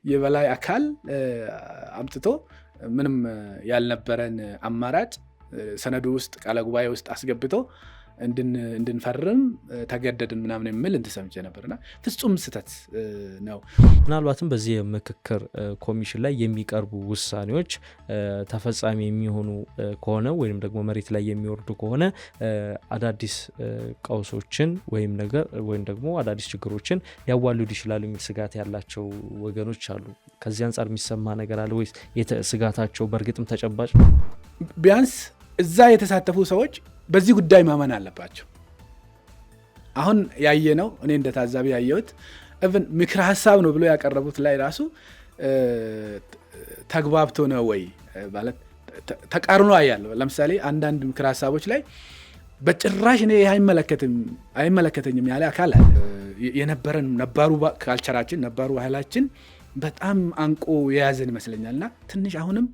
የበላይ አካል አምጥቶ ምንም ያልነበረን አማራጭ ሰነዱ ውስጥ ቃለ ጉባኤ ውስጥ አስገብቶ እንድንፈርም ተገደድን ምናምን የሚል እንተሰምቼ ነበርና ፍጹም ስተት ነው። ምናልባትም በዚህ የምክክር ኮሚሽን ላይ የሚቀርቡ ውሳኔዎች ተፈጻሚ የሚሆኑ ከሆነ ወይም ደግሞ መሬት ላይ የሚወርዱ ከሆነ አዳዲስ ቀውሶችን ወይም ደግሞ አዳዲስ ችግሮችን ሊያዋልዱ ይችላሉ የሚል ስጋት ያላቸው ወገኖች አሉ። ከዚህ አንጻር የሚሰማ ነገር አለ ወይስ ስጋታቸው በእርግጥም ተጨባጭ ነው? ቢያንስ እዛ የተሳተፉ ሰዎች በዚህ ጉዳይ ማመን አለባቸው። አሁን ያየነው እኔ እንደ ታዛቢ ያየሁት even ምክረ ሐሳብ ነው ብሎ ያቀረቡት ላይ ራሱ ተግባብቶ ነው ወይ ማለት ተቃርኖ አያለው። ለምሳሌ አንዳንድ ምክረ ሐሳቦች ላይ በጭራሽ እኔ አይመለከተኝም ያለ አካል አለ። የነበረን ነባሩ ካልቸራችን ነባሩ ባህላችን በጣም አንቆ የያዘን ይመስለኛልና ትንሽ አሁንም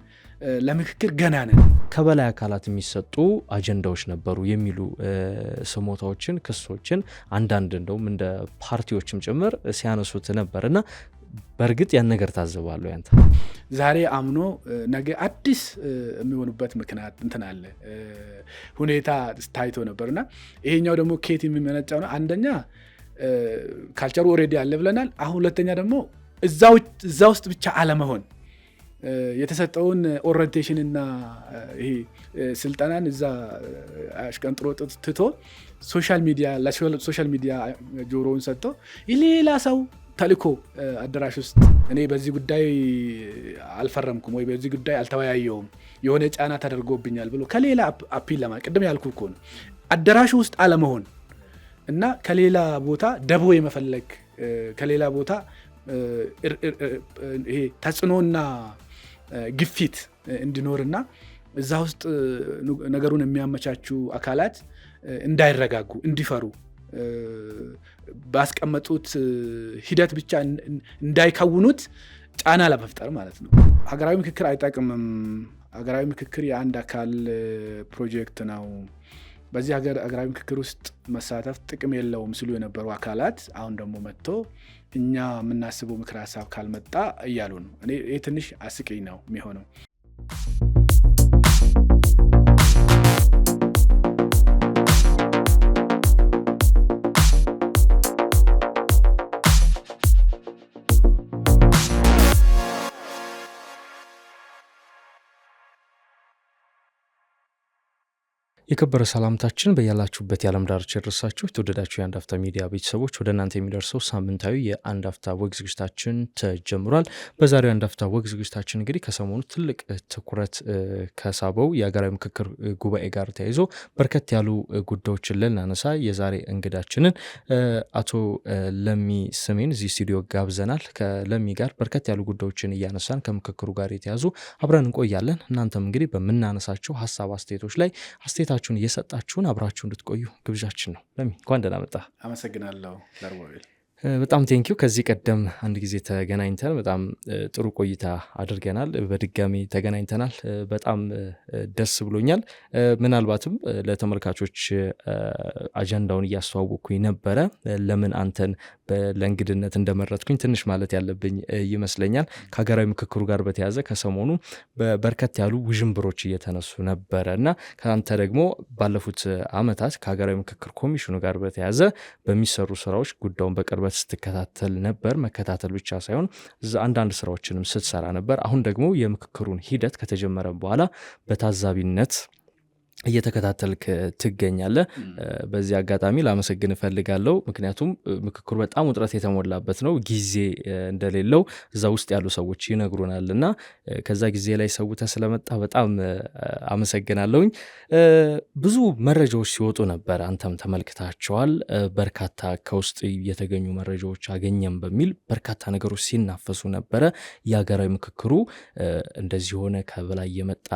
ለምክክር ገና ነን። ከበላይ አካላት የሚሰጡ አጀንዳዎች ነበሩ የሚሉ ስሞታዎችን ክሶችን አንዳንድ እንደውም እንደ ፓርቲዎችም ጭምር ሲያነሱት ነበርና በእርግጥ ያን ነገር ታዘባለሁ። ያንተ ዛሬ አምኖ ነገ አዲስ የሚሆኑበት ምክንያት እንትን አለ ሁኔታ ታይቶ ነበርና ይሄኛው ደግሞ ኬት የሚመነጫው ነው። አንደኛ ካልቸሩ ኦሬዲ አለ ብለናል። አሁን ሁለተኛ ደግሞ እዛ ውስጥ ብቻ አለመሆን የተሰጠውን ኦሪንቴሽን እና ይሄ ስልጠናን እዛ አሽቀንጥሮ ትቶ ሶሻል ሚዲያ ጆሮውን ሰጥቶ የሌላ ሰው ተልኮ አዳራሽ ውስጥ እኔ በዚህ ጉዳይ አልፈረምኩም ወይ በዚህ ጉዳይ አልተወያየውም የሆነ ጫና ተደርጎብኛል ብሎ ከሌላ አፒል ቅድም ያልኩ እኮ ነው አዳራሽ ውስጥ አለመሆን እና ከሌላ ቦታ ደቦ የመፈለግ ከሌላ ቦታ ይሄ ተጽዕኖና ግፊት እንዲኖርና እዛ ውስጥ ነገሩን የሚያመቻቹ አካላት እንዳይረጋጉ እንዲፈሩ ባስቀመጡት ሂደት ብቻ እንዳይከውኑት ጫና ለመፍጠር ማለት ነው። ሀገራዊ ምክክር አይጠቅምም። ሀገራዊ ምክክር የአንድ አካል ፕሮጀክት ነው። በዚህ ሀገራዊ ምክክር ውስጥ መሳተፍ ጥቅም የለውም ሲሉ የነበሩ አካላት አሁን ደግሞ መጥቶ እኛ የምናስበው ምክር ሀሳብ ካልመጣ እያሉ ነው። እኔ ትንሽ አስቂኝ ነው የሚሆነው። የከበረ ሰላምታችን በያላችሁበት የዓለም ዳርቻ ይድረሳችሁ። የተወደዳችሁ የአንድ አፍታ ሚዲያ ቤተሰቦች ወደ እናንተ የሚደርሰው ሳምንታዊ የአንድ አፍታ ወግ ዝግጅታችን ተጀምሯል። በዛሬው የአንድ አፍታ ወግ ዝግጅታችን እንግዲህ ከሰሞኑ ትልቅ ትኩረት ከሳበው የሀገራዊ ምክክር ጉባኤ ጋር ተያይዞ በርከት ያሉ ጉዳዮችን ልናነሳ የዛሬ እንግዳችንን አቶ ለሚ ስሜን እዚህ ስቱዲዮ ጋብዘናል። ከለሚ ጋር በርከት ያሉ ጉዳዮችን እያነሳን ከምክክሩ ጋር የተያዙ አብረን እንቆያለን። እናንተም እንግዲህ በምናነሳቸው ሀሳብ አስተያየቶች ላይ አስተያየታችሁን እየሰጣችሁን አብራችሁ እንድትቆዩ ግብዣችን ነው። ለሚ እንኳን ደህና መጣ። አመሰግናለሁ ዳርቦል። በጣም ቴንኪዩ። ከዚህ ቀደም አንድ ጊዜ ተገናኝተን በጣም ጥሩ ቆይታ አድርገናል። በድጋሚ ተገናኝተናል። በጣም ደስ ብሎኛል። ምናልባትም ለተመልካቾች አጀንዳውን እያስተዋወቅኩኝ ነበረ። ለምን አንተን ለእንግድነት እንደመረጥኩኝ ትንሽ ማለት ያለብኝ ይመስለኛል። ከሀገራዊ ምክክሩ ጋር በተያዘ ከሰሞኑ በርከት ያሉ ውዥንብሮች እየተነሱ ነበረ እና ከአንተ ደግሞ ባለፉት ዓመታት ከሀገራዊ ምክክር ኮሚሽኑ ጋር በተያዘ በሚሰሩ ስራዎች ጉዳዩን በቅርበት ስትከታተል ነበር። መከታተል ብቻ ሳይሆን አንዳንድ ስራዎችንም ስትሰራ ነበር። አሁን ደግሞ የምክክሩን ሂደት ከተጀመረ በኋላ በታዛቢነት እየተከታተልክ ትገኛለህ። በዚህ አጋጣሚ ላመሰግን እፈልጋለሁ። ምክንያቱም ምክክሩ በጣም ውጥረት የተሞላበት ነው። ጊዜ እንደሌለው እዛ ውስጥ ያሉ ሰዎች ይነግሩናልና ከዛ ጊዜ ላይ ሰውተህ ስለመጣ በጣም አመሰግናለሁኝ። ብዙ መረጃዎች ሲወጡ ነበር፣ አንተም ተመልክታቸዋል። በርካታ ከውስጥ የተገኙ መረጃዎች አገኘም በሚል በርካታ ነገሮች ሲናፈሱ ነበረ። የሀገራዊ ምክክሩ እንደዚህ ሆነ፣ ከበላይ የመጣ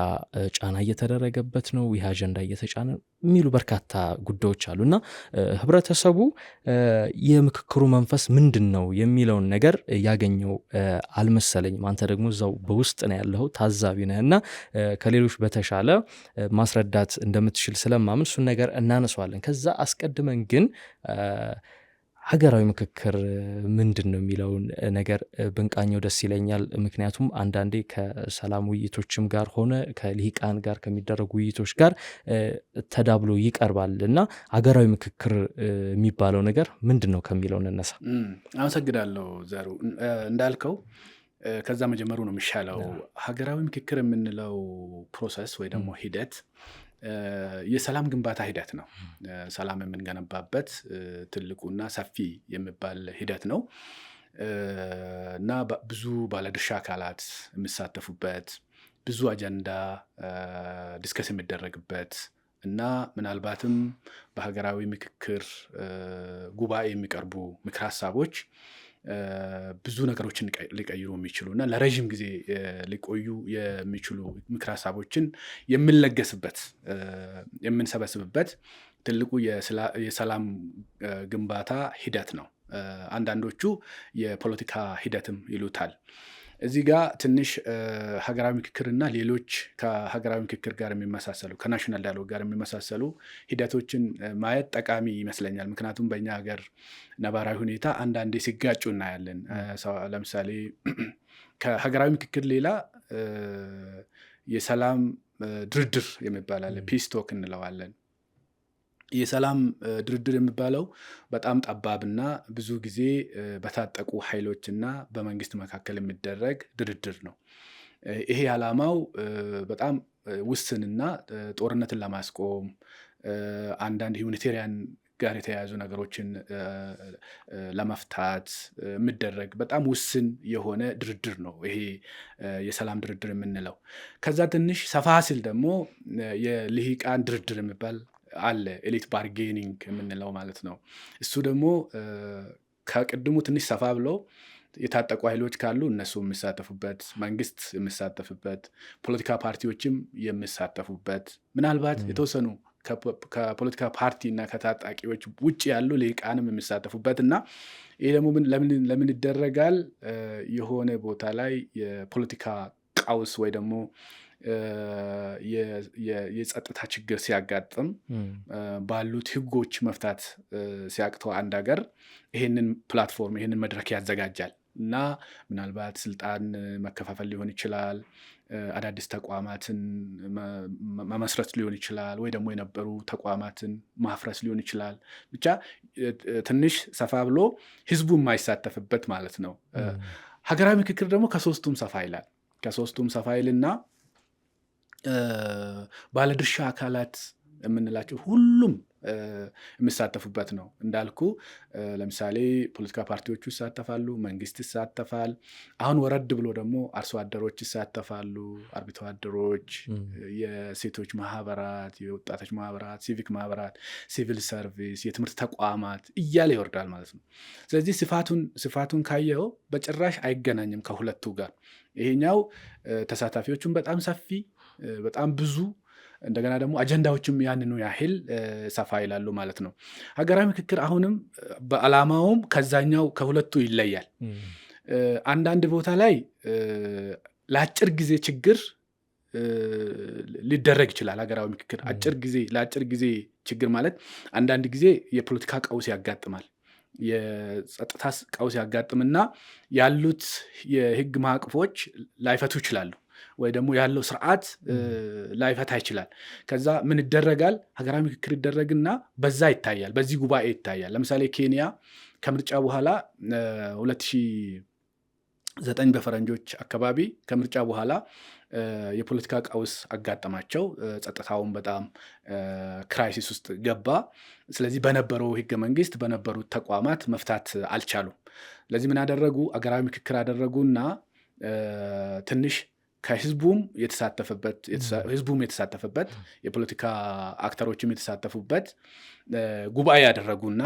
ጫና እየተደረገበት ነው፣ ይህ አጀንዳ እየተጫነ የሚሉ በርካታ ጉዳዮች አሉና ህብረተሰቡ የምክክሩ መንፈስ ምንድን ነው የሚለውን ነገር ያገኘው አልመሰለኝም። አንተ ደግሞ እዛው በውስጥ ነው ያለው፣ ታዛቢ ነህና ከሌሎች በተሻለ ማስረዳት እንደምትችል ስለማምን እሱን ነገር እናነሳዋለን። ከዛ አስቀድመን ግን ሀገራዊ ምክክር ምንድን ነው የሚለውን ነገር ብንቃኘው ደስ ይለኛል። ምክንያቱም አንዳንዴ ከሰላም ውይይቶችም ጋር ሆነ ከልሂቃን ጋር ከሚደረጉ ውይይቶች ጋር ተዳብሎ ይቀርባል እና ሀገራዊ ምክክር የሚባለው ነገር ምንድን ነው ከሚለው እንነሳ። አመሰግናለሁ ዘሩ። እንዳልከው ከዛ መጀመሩ ነው የሚሻለው። ሀገራዊ ምክክር የምንለው ፕሮሰስ ወይ ደግሞ ሂደት የሰላም ግንባታ ሂደት ነው። ሰላም የምንገነባበት ትልቁና ሰፊ የሚባል ሂደት ነው እና ብዙ ባለድርሻ አካላት የሚሳተፉበት፣ ብዙ አጀንዳ ዲስከስ የሚደረግበት እና ምናልባትም በሀገራዊ ምክክር ጉባኤ የሚቀርቡ ምክር ሀሳቦች ብዙ ነገሮችን ሊቀይሩ የሚችሉ እና ለረዥም ጊዜ ሊቆዩ የሚችሉ ምክር ሀሳቦችን የምንለገስበት የምንሰበስብበት ትልቁ የሰላም ግንባታ ሂደት ነው። አንዳንዶቹ የፖለቲካ ሂደትም ይሉታል። እዚህ ጋር ትንሽ ሀገራዊ ምክክርና ሌሎች ከሀገራዊ ምክክር ጋር የሚመሳሰሉ ከናሽናል ዳያሎግ ጋር የሚመሳሰሉ ሂደቶችን ማየት ጠቃሚ ይመስለኛል። ምክንያቱም በእኛ ሀገር ነባራዊ ሁኔታ አንዳንዴ ሲጋጩ እናያለን። ለምሳሌ ከሀገራዊ ምክክር ሌላ የሰላም ድርድር የሚባል አለ፣ ፒስ ቶክ እንለዋለን። የሰላም ድርድር የሚባለው በጣም ጠባብና ብዙ ጊዜ በታጠቁ ኃይሎችና በመንግስት መካከል የሚደረግ ድርድር ነው። ይሄ ዓላማው በጣም ውስንና ጦርነትን ለማስቆም አንዳንድ ሁማኒቴሪያን ጋር የተያያዙ ነገሮችን ለመፍታት የሚደረግ በጣም ውስን የሆነ ድርድር ነው ይሄ የሰላም ድርድር የምንለው። ከዛ ትንሽ ሰፋ ሲል ደግሞ የልሂቃን ድርድር የሚባል አለ፣ ኤሊት ባርጌኒንግ የምንለው ማለት ነው። እሱ ደግሞ ከቅድሙ ትንሽ ሰፋ ብሎ የታጠቁ ኃይሎች ካሉ እነሱ የሚሳተፉበት፣ መንግስት የሚሳተፍበት፣ ፖለቲካ ፓርቲዎችም የሚሳተፉበት፣ ምናልባት የተወሰኑ ከፖለቲካ ፓርቲ እና ከታጣቂዎች ውጭ ያሉ ልሂቃንም የሚሳተፉበት እና ይህ ደግሞ ለምን ይደረጋል? የሆነ ቦታ ላይ የፖለቲካ ቀውስ ወይ ደግሞ የጸጥታ ችግር ሲያጋጥም ባሉት ህጎች መፍታት ሲያቅተው አንድ ሀገር ይሄንን ፕላትፎርም ይሄንን መድረክ ያዘጋጃል እና ምናልባት ስልጣን መከፋፈል ሊሆን ይችላል፣ አዳዲስ ተቋማትን መመስረት ሊሆን ይችላል፣ ወይ ደግሞ የነበሩ ተቋማትን ማፍረስ ሊሆን ይችላል። ብቻ ትንሽ ሰፋ ብሎ ህዝቡ የማይሳተፍበት ማለት ነው። ሀገራዊ ምክክር ደግሞ ከሶስቱም ሰፋ ይልና ባለድርሻ አካላት የምንላቸው ሁሉም የሚሳተፉበት ነው። እንዳልኩ ለምሳሌ ፖለቲካ ፓርቲዎቹ ይሳተፋሉ፣ መንግስት ይሳተፋል። አሁን ወረድ ብሎ ደግሞ አርሶ አደሮች ይሳተፋሉ፣ አርብቶ አደሮች፣ የሴቶች ማህበራት፣ የወጣቶች ማህበራት፣ ሲቪክ ማህበራት፣ ሲቪል ሰርቪስ፣ የትምህርት ተቋማት እያለ ይወርዳል ማለት ነው። ስለዚህ ስፋቱን ካየው በጭራሽ አይገናኝም ከሁለቱ ጋር። ይሄኛው ተሳታፊዎቹን በጣም ሰፊ በጣም ብዙ፣ እንደገና ደግሞ አጀንዳዎችም ያንኑ ያህል ሰፋ ይላሉ ማለት ነው። ሀገራዊ ምክክር አሁንም በዓላማውም ከዛኛው ከሁለቱ ይለያል። አንዳንድ ቦታ ላይ ለአጭር ጊዜ ችግር ሊደረግ ይችላል። ሀገራዊ ምክክር ለአጭር ጊዜ ችግር ማለት አንዳንድ ጊዜ የፖለቲካ ቀውስ ያጋጥማል፣ የጸጥታ ቀውስ ያጋጥምና ያሉት የህግ ማዕቀፎች ላይፈቱ ይችላሉ፣ ወይ ደግሞ ያለው ስርዓት ላይፈታ ይችላል። ከዛ ምን ይደረጋል? ሀገራዊ ምክክር ይደረግና በዛ ይታያል፣ በዚህ ጉባኤ ይታያል። ለምሳሌ ኬንያ ከምርጫ በኋላ 2009 በፈረንጆች አካባቢ ከምርጫ በኋላ የፖለቲካ ቀውስ አጋጠማቸው። ጸጥታውን በጣም ክራይሲስ ውስጥ ገባ። ስለዚህ በነበረው ህገ መንግስት በነበሩት ተቋማት መፍታት አልቻሉም። ስለዚህ ምን አደረጉ? ሀገራዊ ምክክር አደረጉና ትንሽ ከህዝቡም የተሳተፈበት የፖለቲካ አክተሮችም የተሳተፉበት ጉባኤ ያደረጉና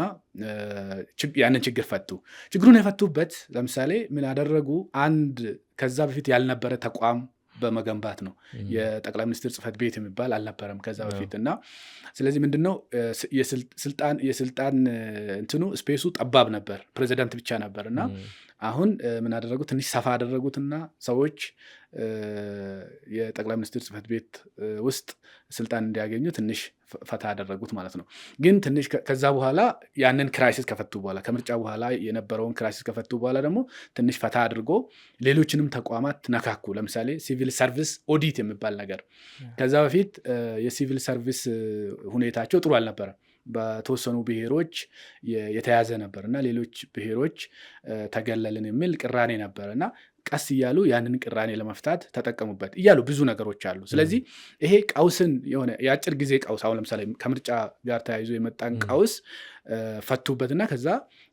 ያንን ችግር ፈቱ። ችግሩን የፈቱበት ለምሳሌ ምን ያደረጉ? አንድ ከዛ በፊት ያልነበረ ተቋም በመገንባት ነው። የጠቅላይ ሚኒስትር ጽህፈት ቤት የሚባል አልነበረም ከዛ በፊት እና ስለዚህ ምንድነው የስልጣን እንትኑ ስፔሱ ጠባብ ነበር፣ ፕሬዚዳንት ብቻ ነበር እና አሁን ምን አደረጉ? ትንሽ ሰፋ አደረጉትና ሰዎች የጠቅላይ ሚኒስትር ጽሕፈት ቤት ውስጥ ስልጣን እንዲያገኙ ትንሽ ፈታ አደረጉት ማለት ነው። ግን ትንሽ ከዛ በኋላ ያንን ክራይሲስ ከፈቱ በኋላ ከምርጫ በኋላ የነበረውን ክራይሲስ ከፈቱ በኋላ ደግሞ ትንሽ ፈታ አድርጎ ሌሎችንም ተቋማት ነካኩ። ለምሳሌ ሲቪል ሰርቪስ ኦዲት የሚባል ነገር ከዛ በፊት የሲቪል ሰርቪስ ሁኔታቸው ጥሩ አልነበረም። በተወሰኑ ብሔሮች የተያዘ ነበር እና ሌሎች ብሔሮች ተገለልን የሚል ቅራኔ ነበር እና ቀስ እያሉ ያንን ቅራኔ ለመፍታት ተጠቀሙበት እያሉ ብዙ ነገሮች አሉ። ስለዚህ ይሄ ቀውስን የሆነ የአጭር ጊዜ ቀውስ አሁን ለምሳሌ ከምርጫ ጋር ተያይዞ የመጣን ቀውስ ፈቱበትና ከዛ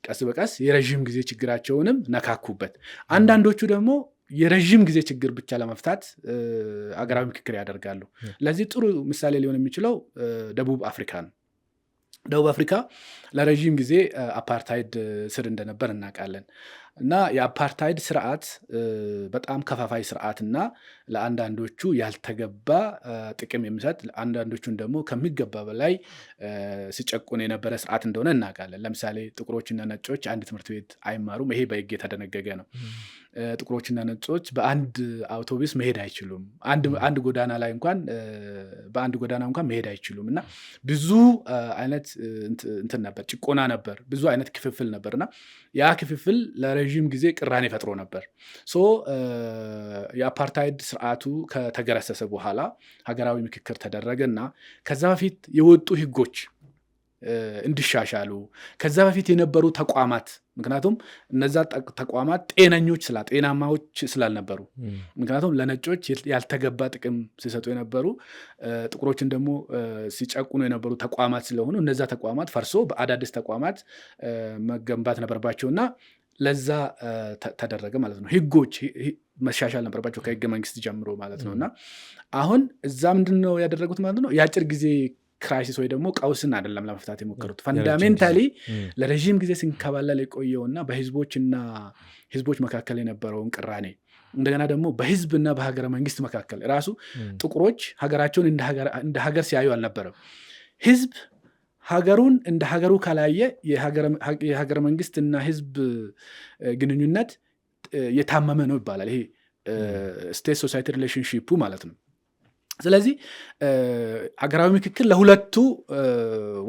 ቀስ በቀስ የረዥም ጊዜ ችግራቸውንም ነካኩበት። አንዳንዶቹ ደግሞ የረዥም ጊዜ ችግር ብቻ ለመፍታት አገራዊ ምክክር ያደርጋሉ። ለዚህ ጥሩ ምሳሌ ሊሆን የሚችለው ደቡብ አፍሪካ ነው። ደቡብ አፍሪካ ለረዥም ጊዜ አፓርታይድ ስር እንደነበር እናውቃለን እና የአፓርታይድ ስርዓት በጣም ከፋፋይ ስርዓትና ለአንዳንዶቹ ያልተገባ ጥቅም የሚሰጥ አንዳንዶቹን ደግሞ ከሚገባ በላይ ሲጨቁን የነበረ ስርዓት እንደሆነ እናውቃለን። ለምሳሌ ጥቁሮችና ነጮች አንድ ትምህርት ቤት አይማሩም። ይሄ በሕግ የተደነገገ ነው። ጥቁሮችና ነጮች በአንድ አውቶቡስ መሄድ አይችሉም። አንድ ጎዳና ላይ እንኳን በአንድ ጎዳና እንኳን መሄድ አይችሉም እና ብዙ አይነት እንትን ነበር፣ ጭቆና ነበር፣ ብዙ አይነት ክፍፍል ነበር እና ያ ክፍፍል ለረዥም ጊዜ ቅራኔ ፈጥሮ ነበር። የአፓርታይድ ስርዓቱ ከተገረሰሰ በኋላ ሀገራዊ ምክክር ተደረገና ከዛ በፊት የወጡ ህጎች እንዲሻሻሉ ከዛ በፊት የነበሩ ተቋማት ምክንያቱም እነዛ ተቋማት ጤናማዎች ስላልነበሩ ምክንያቱም ለነጮች ያልተገባ ጥቅም ሲሰጡ የነበሩ ጥቁሮችን ደግሞ ሲጨቁኑ የነበሩ ተቋማት ስለሆኑ እነዛ ተቋማት ፈርሶ በአዳዲስ ተቋማት መገንባት ነበረባቸውና ለዛ ተደረገ ማለት ነው። ህጎች መሻሻል ነበረባቸው ከህገ መንግስት ጀምሮ ማለት ነው። እና አሁን እዛ ምንድነው ያደረጉት ማለት ነው? የአጭር ጊዜ ክራይሲስ ወይ ደግሞ ቀውስን አይደለም ለመፍታት የሞከሩት። ፈንዳሜንታሊ ለረዥም ጊዜ ሲንከባለል የቆየውና በህዝቦችና ህዝቦች መካከል የነበረውን ቅራኔ እንደገና ደግሞ በህዝብና በሀገረ መንግስት መካከል ራሱ ጥቁሮች ሀገራቸውን እንደ ሀገር ሲያዩ አልነበረም። ህዝብ ሀገሩን እንደ ሀገሩ ካላየ የሀገረ መንግስትና ህዝብ ግንኙነት የታመመ ነው ይባላል። ይሄ ስቴት ሶሳይቲ ሪሌሽንሺፑ ማለት ነው። ስለዚህ ሀገራዊ ምክክር ለሁለቱ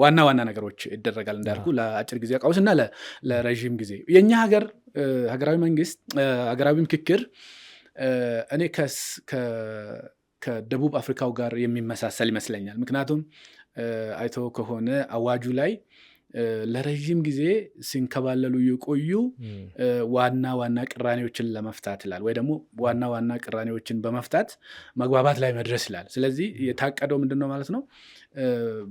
ዋና ዋና ነገሮች ይደረጋል እንዳልኩ፣ ለአጭር ጊዜ ቀውስ እና ለረዥም ጊዜ። የኛ ሀገራዊ ምክክር እኔ ከደቡብ አፍሪካው ጋር የሚመሳሰል ይመስለኛል። ምክንያቱም አይቶ ከሆነ አዋጁ ላይ ለረዥም ጊዜ ሲንከባለሉ የቆዩ ዋና ዋና ቅራኔዎችን ለመፍታት ይላል፣ ወይ ደግሞ ዋና ዋና ቅራኔዎችን በመፍታት መግባባት ላይ መድረስ ይላል። ስለዚህ የታቀደው ምንድነው ማለት ነው?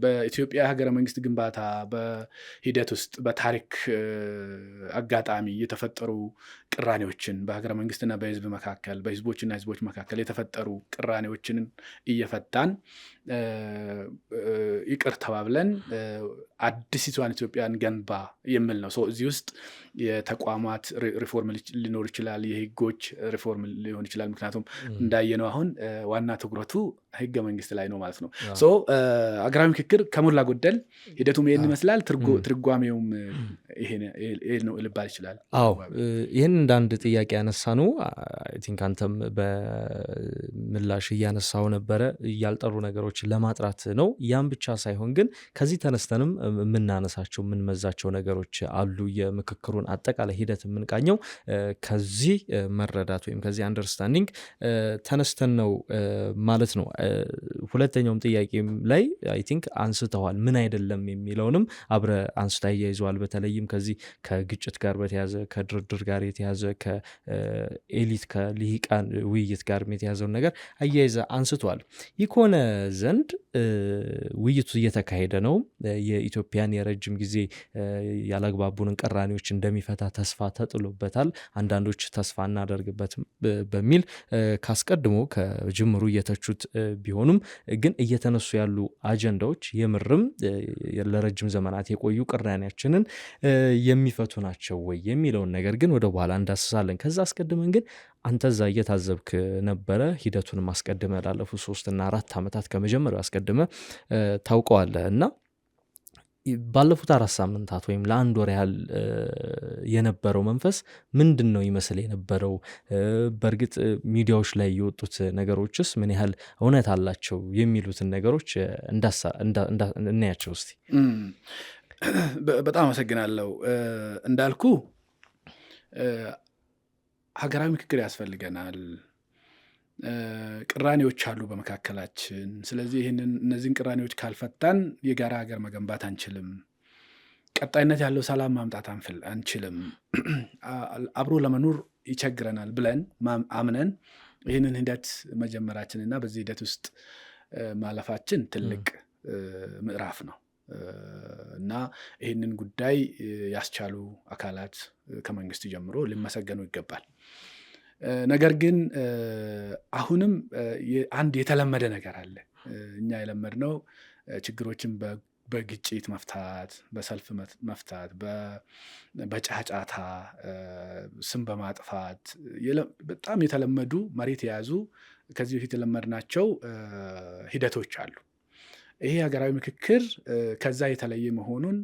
በኢትዮጵያ ሀገረ መንግስት ግንባታ በሂደት ውስጥ በታሪክ አጋጣሚ የተፈጠሩ ቅራኔዎችን በሀገረ መንግስትና በህዝብ መካከል በህዝቦችና ህዝቦች መካከል የተፈጠሩ ቅራኔዎችን እየፈታን ይቅር ተባብለን አዲሲቷን ኢትዮጵያን ገንባ የሚል ነው። እዚህ ውስጥ የተቋማት ሪፎርም ሊኖር ይችላል፣ የህጎች ሪፎርም ሊሆን ይችላል። ምክንያቱም እንዳየነው አሁን ዋና ትኩረቱ ህገ መንግስት ላይ ነው ማለት ነው። ሀገራዊ ምክክር ከሞላ ጎደል ሂደቱም ይህን ይመስላል። ትርጓሜውም ይሄ ነው ልባል ይችላል። አዎ ይህን እንደ አንድ ጥያቄ ያነሳ ነው። አይ ቲንክ አንተም በምላሽ እያነሳው ነበረ፣ ያልጠሩ ነገሮችን ለማጥራት ነው። ያም ብቻ ሳይሆን ግን ከዚህ ተነስተንም የምናነሳቸው የምንመዛቸው ነገሮች አሉ። የምክክሩን አጠቃላይ ሂደት የምንቃኘው ከዚህ መረዳት ወይም ከዚህ አንደርስታንዲንግ ተነስተን ነው ማለት ነው። ሁለተኛውም ጥያቄም ላይ አይ ቲንክ አንስተዋል፣ ምን አይደለም የሚለውንም አብረ አንስታ ያይዘዋል። በተለይም ከዚህ ከግጭት ጋር በተያዘ ከድርድር ጋር የተያዘ ከኤሊት ከልሂቃን ውይይት ጋር የተያዘውን ነገር አያይዘ አንስተዋል። ይህ ከሆነ ዘንድ ውይይቱ እየተካሄደ ነው። የኢትዮጵያን የረጅም ጊዜ ያላግባቡንን ቅራኔዎች እንደሚፈታ ተስፋ ተጥሎበታል። አንዳንዶች ተስፋ እናደርግበት በሚል ካስቀድሞ ከጅምሩ እየተቹት ቢሆኑም ግን እየተነሱ ያሉ አጀንዳዎች የምርም ለረጅም ዘመናት የቆዩ ቅራኔያችንን የሚፈቱ ናቸው ወይ የሚለውን ነገር ግን ወደ በኋላ እንዳስሳለን። ከዛ አስቀድመን ግን አንተ እዛ እየታዘብክ ነበረ፣ ሂደቱንም አስቀድመ ላለፉት 3 እና 4 ዓመታት ከመጀመሪያው አስቀድመ ታውቀዋለህ እና ባለፉት 4 ሳምንታት ወይም ለአንድ ወር ያህል የነበረው መንፈስ ምንድን ነው ይመስል የነበረው? በእርግጥ ሚዲያዎች ላይ የወጡት ነገሮችስ ምን ያህል እውነት አላቸው የሚሉትን ነገሮች እናያቸው እስቲ። በጣም አመሰግናለሁ። እንዳልኩ ሀገራዊ ምክክር ያስፈልገናል። ቅራኔዎች አሉ በመካከላችን። ስለዚህ እነዚህን ቅራኔዎች ካልፈታን የጋራ ሀገር መገንባት አንችልም። ቀጣይነት ያለው ሰላም ማምጣት አንችልም። አብሮ ለመኖር ይቸግረናል ብለን አምነን ይህንን ሂደት መጀመራችንና በዚህ ሂደት ውስጥ ማለፋችን ትልቅ ምዕራፍ ነው እና ይህንን ጉዳይ ያስቻሉ አካላት ከመንግስት ጀምሮ ሊመሰገኑ ይገባል። ነገር ግን አሁንም አንድ የተለመደ ነገር አለ። እኛ የለመድነው ችግሮችን በግጭት መፍታት፣ በሰልፍ መፍታት፣ በጫጫታ ስም በማጥፋት በጣም የተለመዱ መሬት የያዙ ከዚህ በፊት የለመድናቸው ሂደቶች አሉ። ይሄ ሀገራዊ ምክክር ከዛ የተለየ መሆኑን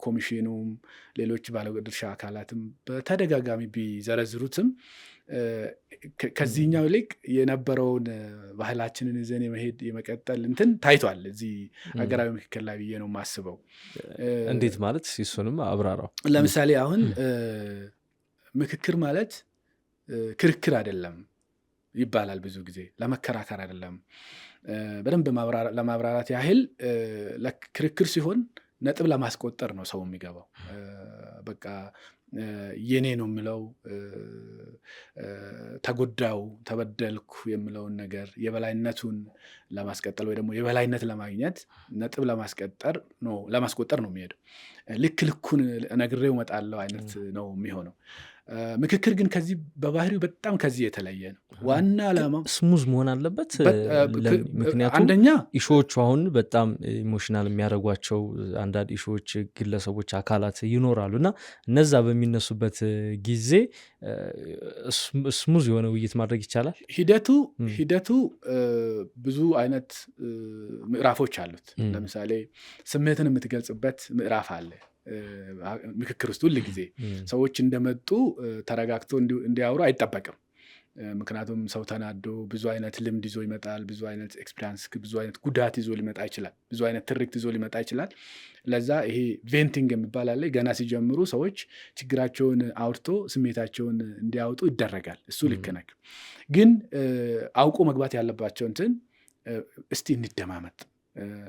ኮሚሽኑም ሌሎች ባለድርሻ አካላትም በተደጋጋሚ ቢዘረዝሩትም ከዚህኛው ይልቅ የነበረውን ባህላችንን ይዘን የመቀጠል እንትን ታይቷል እዚህ ሀገራዊ ምክክር ላይ ብዬ ነው የማስበው። እንዴት ማለት እሱንም አብራራው። ለምሳሌ አሁን ምክክር ማለት ክርክር አይደለም ይባላል ብዙ ጊዜ። ለመከራከር አይደለም። በደንብ ለማብራራት ያህል ክርክር ሲሆን ነጥብ ለማስቆጠር ነው ሰው የሚገባው። በቃ የኔ ነው የሚለው ተጎዳው፣ ተበደልኩ የሚለውን ነገር የበላይነቱን ለማስቀጠል ወይ ደግሞ የበላይነት ለማግኘት ነጥብ ለማስቆጠር ነው የሚሄደው። ልኩን ነግሬው እመጣለሁ አይነት ነው የሚሆነው። ምክክር ግን ከዚህ በባህሪው በጣም ከዚህ የተለየ ነው። ዋና ዓላማው ስሙዝ መሆን አለበት። ምክንያቱም አንደኛ ኢሹዎቹ አሁን በጣም ኢሞሽናል የሚያደርጓቸው አንዳንድ ኢሹዎች ግለሰቦች፣ አካላት ይኖራሉ እና እነዛ በሚነሱበት ጊዜ ስሙዝ የሆነ ውይይት ማድረግ ይቻላል። ሂደቱ ብዙ አይነት ምዕራፎች አሉት። ለምሳሌ ስሜትን የምትገልጽበት ምዕራፍ አለ። ምክክር ውስጥ ሁል ጊዜ ሰዎች እንደመጡ ተረጋግቶ እንዲያወሩ አይጠበቅም። ምክንያቱም ሰው ተናዶ ብዙ አይነት ልምድ ይዞ ይመጣል። ብዙ አይነት ኤክስፒሪያንስ፣ ብዙ አይነት ጉዳት ይዞ ሊመጣ ይችላል። ብዙ አይነት ትርክት ይዞ ሊመጣ ይችላል። ለዛ ይሄ ቬንቲንግ የሚባል አለ። ገና ሲጀምሩ ሰዎች ችግራቸውን አውርቶ ስሜታቸውን እንዲያወጡ ይደረጋል። እሱ ልክ ነህ። ግን አውቆ መግባት ያለባቸው እንትን እስቲ እንደማመጥ፣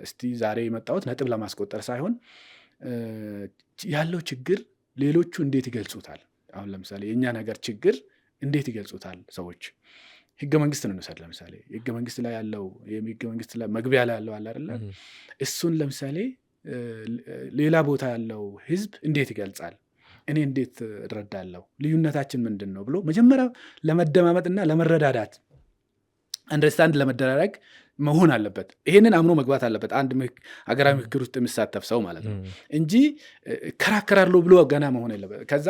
እስቲ ዛሬ የመጣሁት ነጥብ ለማስቆጠር ሳይሆን ያለው ችግር ሌሎቹ እንዴት ይገልጹታል። አሁን ለምሳሌ የእኛን ሀገር ችግር እንዴት ይገልጹታል ሰዎች። ህገ መንግስት ነው እንውሰድ። ለምሳሌ ህገ መንግስት ላይ ያለው ህገ መንግስት ላይ መግቢያ ላይ ያለው አለ አይደለ? እሱን ለምሳሌ ሌላ ቦታ ያለው ህዝብ እንዴት ይገልጻል፣ እኔ እንዴት እረዳለሁ፣ ልዩነታችን ምንድን ነው ብሎ መጀመሪያ ለመደማመጥና ለመረዳዳት አንደርስታንድ ለመደራረግ መሆን አለበት። ይሄንን አምኖ መግባት አለበት አንድ ሀገራዊ ምክክር ውስጥ የሚሳተፍ ሰው ማለት ነው እንጂ ከራከራለሁ ብሎ ገና መሆን የለበት። ከዛ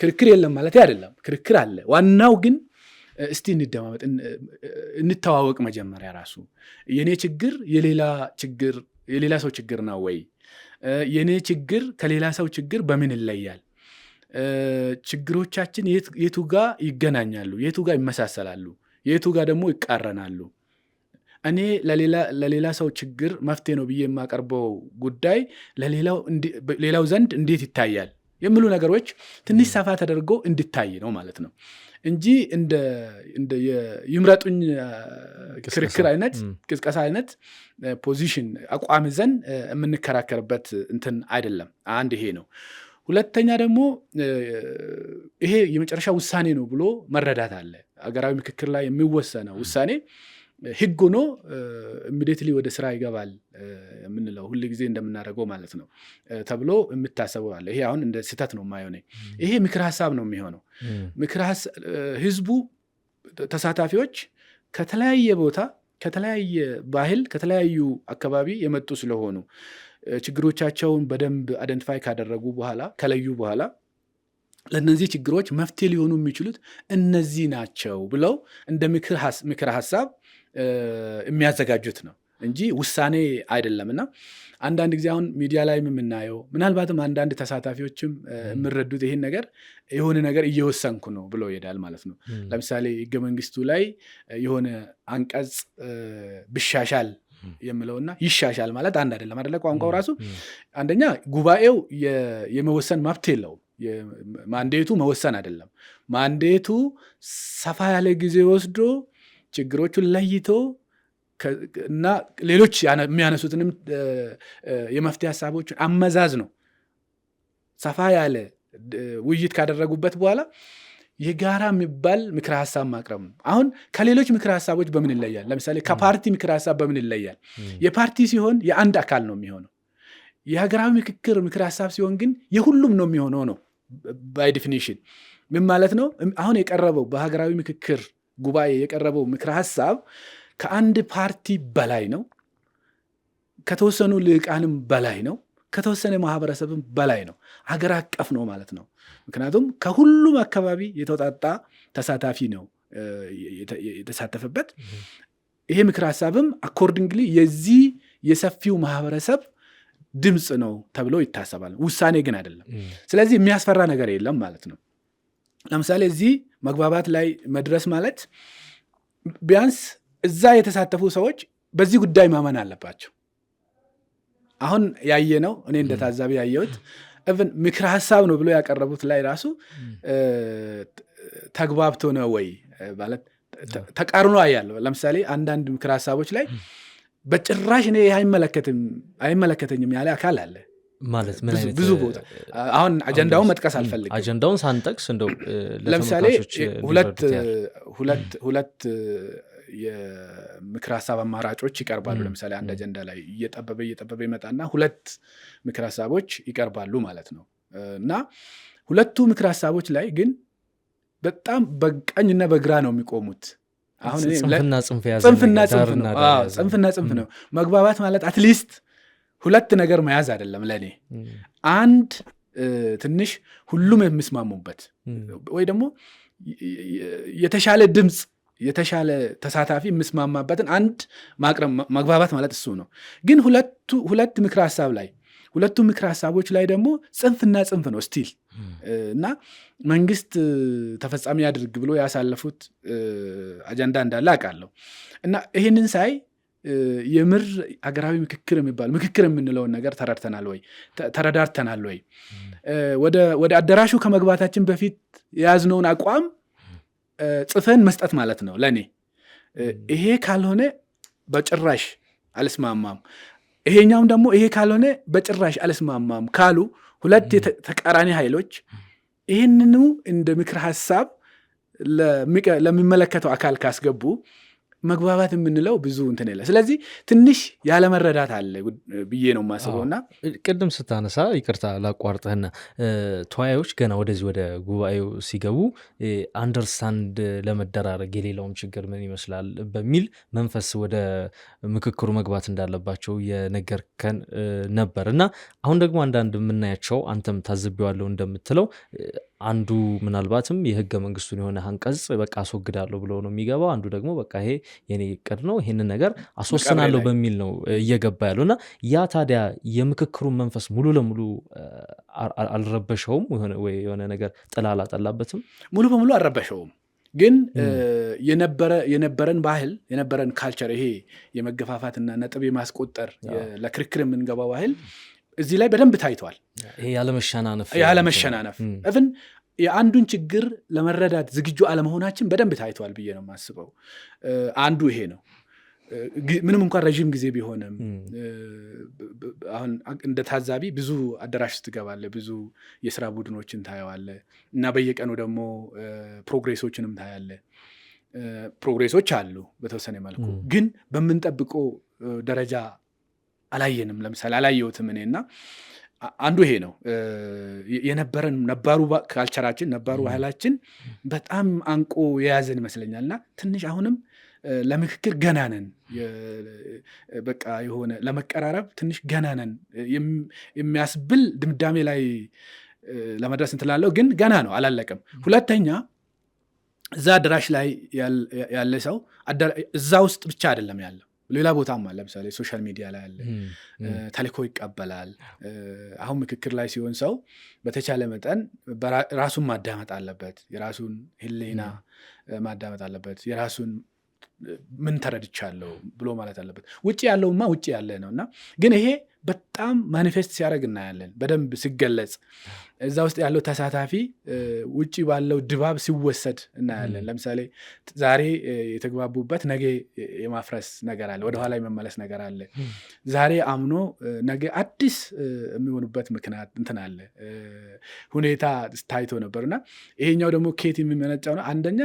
ክርክር የለም ማለት አይደለም፣ ክርክር አለ። ዋናው ግን እስቲ እንደማመጥ፣ እንተዋወቅ። መጀመሪያ ራሱ የኔ ችግር የሌላ ሰው ችግር ነው ወይ? የኔ ችግር ከሌላ ሰው ችግር በምን ይለያል? ችግሮቻችን የቱ ጋር ይገናኛሉ? የቱ ጋር ይመሳሰላሉ? የቱ ጋር ደግሞ ይቃረናሉ? እኔ ለሌላ ሰው ችግር መፍትሄ ነው ብዬ የማቀርበው ጉዳይ ሌላው ዘንድ እንዴት ይታያል የሚሉ ነገሮች ትንሽ ሰፋ ተደርጎ እንዲታይ ነው ማለት ነው እንጂ እንደ ይምረጡኝ ክርክር አይነት ቅስቀሳ አይነት ፖዚሽን አቋም ይዘን የምንከራከርበት እንትን አይደለም። አንድ ይሄ ነው። ሁለተኛ ደግሞ ይሄ የመጨረሻ ውሳኔ ነው ብሎ መረዳት አለ። ሀገራዊ ምክክር ላይ የሚወሰነው ውሳኔ ህግ ሆኖ ኢሚዲየትሊ ወደ ስራ ይገባል የምንለው ሁል ጊዜ እንደምናደርገው ማለት ነው ተብሎ የምታሰበው አለ። ይሄ አሁን እንደ ስህተት ነው የማይሆነ። ይሄ ምክር ሀሳብ ነው የሚሆነው። ህዝቡ ተሳታፊዎች ከተለያየ ቦታ፣ ከተለያየ ባህል፣ ከተለያዩ አካባቢ የመጡ ስለሆኑ ችግሮቻቸውን በደንብ አይደንቲፋይ ካደረጉ በኋላ ከለዩ በኋላ ለእነዚህ ችግሮች መፍትሄ ሊሆኑ የሚችሉት እነዚህ ናቸው ብለው እንደ ምክር ሀሳብ የሚያዘጋጁት ነው። እንጂ ውሳኔ አይደለምና አንዳንድ ጊዜ አሁን ሚዲያ ላይ የምናየው ምናልባትም አንዳንድ ተሳታፊዎችም የምረዱት ይሄን ነገር የሆነ ነገር እየወሰንኩ ነው ብሎ ይሄዳል ማለት ነው። ለምሳሌ ህገ መንግስቱ ላይ የሆነ አንቀጽ ብሻሻል የሚለውና ይሻሻል ማለት አንድ አይደለም አይደለ? ቋንቋው ራሱ አንደኛ ጉባኤው የመወሰን መብት የለውም። ማንዴቱ መወሰን አይደለም። ማንዴቱ ሰፋ ያለ ጊዜ ወስዶ ችግሮቹን ለይቶ እና ሌሎች የሚያነሱትንም የመፍትሄ ሀሳቦችን አመዛዝ ነው ሰፋ ያለ ውይይት ካደረጉበት በኋላ የጋራ የሚባል ምክረ ሀሳብ ማቅረብ ነው። አሁን ከሌሎች ምክረ ሀሳቦች በምን ይለያል? ለምሳሌ ከፓርቲ ምክረ ሀሳብ በምን ይለያል? የፓርቲ ሲሆን የአንድ አካል ነው የሚሆነው። የሀገራዊ ምክክር ምክረ ሀሳብ ሲሆን ግን የሁሉም ነው የሚሆነው ነው ባይ ዲፊኒሽን። ምን ማለት ነው? አሁን የቀረበው በሀገራዊ ምክክር ጉባኤ የቀረበው ምክረ ሀሳብ ከአንድ ፓርቲ በላይ ነው፣ ከተወሰኑ ልዕቃንም በላይ ነው፣ ከተወሰነ ማህበረሰብም በላይ ነው፣ ሀገር አቀፍ ነው ማለት ነው። ምክንያቱም ከሁሉም አካባቢ የተወጣጣ ተሳታፊ ነው የተሳተፈበት። ይሄ ምክረ ሀሳብም አኮርዲንግሊ የዚህ የሰፊው ማህበረሰብ ድምፅ ነው ተብሎ ይታሰባል። ውሳኔ ግን አይደለም። ስለዚህ የሚያስፈራ ነገር የለም ማለት ነው። ለምሳሌ እዚህ መግባባት ላይ መድረስ ማለት ቢያንስ እዛ የተሳተፉ ሰዎች በዚህ ጉዳይ ማመን አለባቸው። አሁን ያየነው እኔ እንደ ታዛቢ ያየሁት እብን ምክረ ሀሳብ ነው ብሎ ያቀረቡት ላይ ራሱ ተግባብቶ ነው ወይ ማለት ተቃርኖ አያለሁ። ለምሳሌ አንዳንድ ምክረ ሀሳቦች ላይ በጭራሽ እኔ አይመለከተኝም ያለ አካል አለ ማለት ብዙ ቦታ። አሁን አጀንዳውን መጥቀስ አልፈልግም። አጀንዳውን ሳንጠቅስ እንደው ለምሳሌ ሁለት የምክር ሀሳብ አማራጮች ይቀርባሉ። ለምሳሌ አንድ አጀንዳ ላይ እየጠበበ ይመጣና ሁለት ምክር ሀሳቦች ይቀርባሉ ማለት ነው። እና ሁለቱ ምክር ሀሳቦች ላይ ግን በጣም በቀኝና በግራ ነው የሚቆሙት። አሁን ጽንፍና ጽንፍ ነው። መግባባት ማለት አትሊስት ሁለት ነገር መያዝ አይደለም ለኔ። አንድ ትንሽ ሁሉም የሚስማሙበት ወይ ደግሞ የተሻለ ድምፅ የተሻለ ተሳታፊ የሚስማማበትን አንድ ማቅረብ መግባባት ማለት እሱ ነው። ግን ሁለት ምክር ሀሳብ ላይ ሁለቱ ምክር ሀሳቦች ላይ ደግሞ ጽንፍና ጽንፍ ነው ስቲል እና መንግስት ተፈጻሚ ያድርግ ብሎ ያሳለፉት አጀንዳ እንዳለ አውቃለሁ። እና ይህንን ሳይ የምር ሀገራዊ ምክክር የምንለውን ነገር ተረዳርተናል ወይ? ወደ አዳራሹ ከመግባታችን በፊት የያዝነውን አቋም ጽፈን መስጠት ማለት ነው ለኔ። ይሄ ካልሆነ በጭራሽ አልስማማም፣ ይሄኛውም ደግሞ ይሄ ካልሆነ በጭራሽ አልስማማም ካሉ ሁለት ተቃራኒ ኃይሎች ይህንኑ እንደ ምክር ሀሳብ ለሚመለከተው አካል ካስገቡ መግባባት የምንለው ብዙ እንትን የለ። ስለዚህ ትንሽ ያለመረዳት አለ ብዬ ነው የማስበውና ቅድም ስታነሳ ይቅርታ ላቋርጥህና ተወያዮች ገና ወደ ጉባኤው ሲገቡ አንደርስታንድ ለመደራረግ የሌላውም ችግር ምን ይመስላል በሚል መንፈስ ወደ ምክክሩ መግባት እንዳለባቸው የነገርከን ነበር እና አሁን ደግሞ አንዳንድ የምናያቸው አንተም ታዝቤዋለሁ እንደምትለው አንዱ ምናልባትም የህገ መንግስቱን የሆነ አንቀጽ በቃ አስወግዳለሁ ብሎ ነው የሚገባው። አንዱ ደግሞ በቃ ይሄ የኔ እቅድ ነው ይሄንን ነገር አስወስናለሁ በሚል ነው እየገባ ያለው እና ያ ታዲያ የምክክሩን መንፈስ ሙሉ ለሙሉ አልረበሸውም? የሆነ ነገር ጥላ አላጠላበትም? ሙሉ በሙሉ አልረበሸውም። ግን የነበረን ባህል የነበረን ካልቸር ይሄ የመገፋፋትና ነጥብ የማስቆጠር ለክርክር የምንገባው ባህል እዚህ ላይ በደንብ ታይቷል። ይሄ ያለመሸናነፍ እብን የአንዱን ችግር ለመረዳት ዝግጁ አለመሆናችን በደንብ ታይቷል ብዬ ነው የማስበው። አንዱ ይሄ ነው። ምንም እንኳን ረዥም ጊዜ ቢሆንም አሁን እንደ ታዛቢ ብዙ አዳራሽ ትገባለ፣ ብዙ የስራ ቡድኖችን ታየዋለ እና በየቀኑ ደግሞ ፕሮግሬሶችንም ታያለ። ፕሮግሬሶች አሉ በተወሰነ መልኩ፣ ግን በምንጠብቀው ደረጃ አላየንም። ለምሳሌ አላየሁትም እኔ እና አንዱ ይሄ ነው የነበረን ነባሩ ካልቸራችን ነባሩ ባህላችን በጣም አንቆ የያዘን ይመስለኛል። እና ትንሽ አሁንም ለምክክር ገናነን፣ በቃ የሆነ ለመቀራረብ ትንሽ ገናነን የሚያስብል ድምዳሜ ላይ ለመድረስ እንትላለው፣ ግን ገና ነው፣ አላለቀም። ሁለተኛ እዛ አዳራሽ ላይ ያለ ሰው እዛ ውስጥ ብቻ አይደለም ያለው፣ ሌላ ቦታም አለ። ለምሳሌ ሶሻል ሚዲያ ላይ አለ፣ ተልእኮ ይቀበላል። አሁን ምክክር ላይ ሲሆን ሰው በተቻለ መጠን ራሱን ማዳመጥ አለበት፣ የራሱን ሕሊና ማዳመጥ አለበት፣ የራሱን ምን ተረድቻለሁ ብሎ ማለት አለበት። ውጭ ያለውማ ውጭ ያለ ነው እና ግን ይሄ በጣም ማኒፌስት ሲያደርግ እናያለን፣ በደንብ ሲገለጽ እዛ ውስጥ ያለው ተሳታፊ ውጭ ባለው ድባብ ሲወሰድ እናያለን። ለምሳሌ ዛሬ የተግባቡበት ነገ የማፍረስ ነገር አለ፣ ወደኋላ የመመለስ ነገር አለ። ዛሬ አምኖ ነገ አዲስ የሚሆኑበት ምክንያት እንትን አለ፣ ሁኔታ ታይቶ ነበርና ይሄኛው ደግሞ ኬት የሚመነጫው ነው። አንደኛ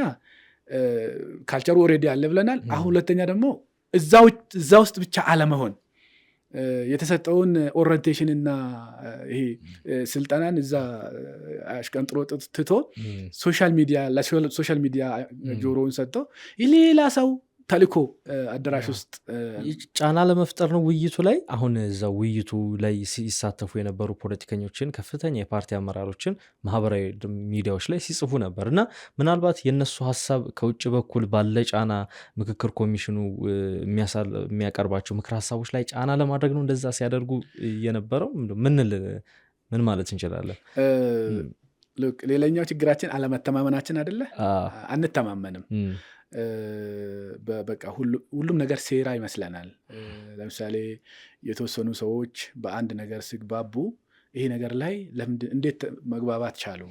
ካልቸሩ ኦልሬዲ አለ ብለናል። አሁን ሁለተኛ ደግሞ እዛ ውስጥ ብቻ አለመሆን፣ የተሰጠውን ኦሪንቴሽን እና ይሄ ስልጠናን እዛ አሽቀንጥሮ ትቶ ሶሻል ሚዲያ ጆሮውን ሰጥቶ ሌላ ሰው ተልእኮ አዳራሽ ውስጥ ጫና ለመፍጠር ነው ውይይቱ ላይ። አሁን እዛ ውይይቱ ላይ ሲሳተፉ የነበሩ ፖለቲከኞችን፣ ከፍተኛ የፓርቲ አመራሮችን ማህበራዊ ሚዲያዎች ላይ ሲጽፉ ነበር እና ምናልባት የነሱ ሀሳብ ከውጭ በኩል ባለ ጫና ምክክር ኮሚሽኑ የሚያቀርባቸው ምክር ሀሳቦች ላይ ጫና ለማድረግ ነው እንደዛ ሲያደርጉ የነበረው። ምን ማለት እንችላለን? ሌላኛው ችግራችን አለመተማመናችን አይደለ? አንተማመንም። በቃ ሁሉም ነገር ሴራ ይመስለናል። ለምሳሌ የተወሰኑ ሰዎች በአንድ ነገር ሲግባቡ ይሄ ነገር ላይ እንዴት መግባባት ቻሉ?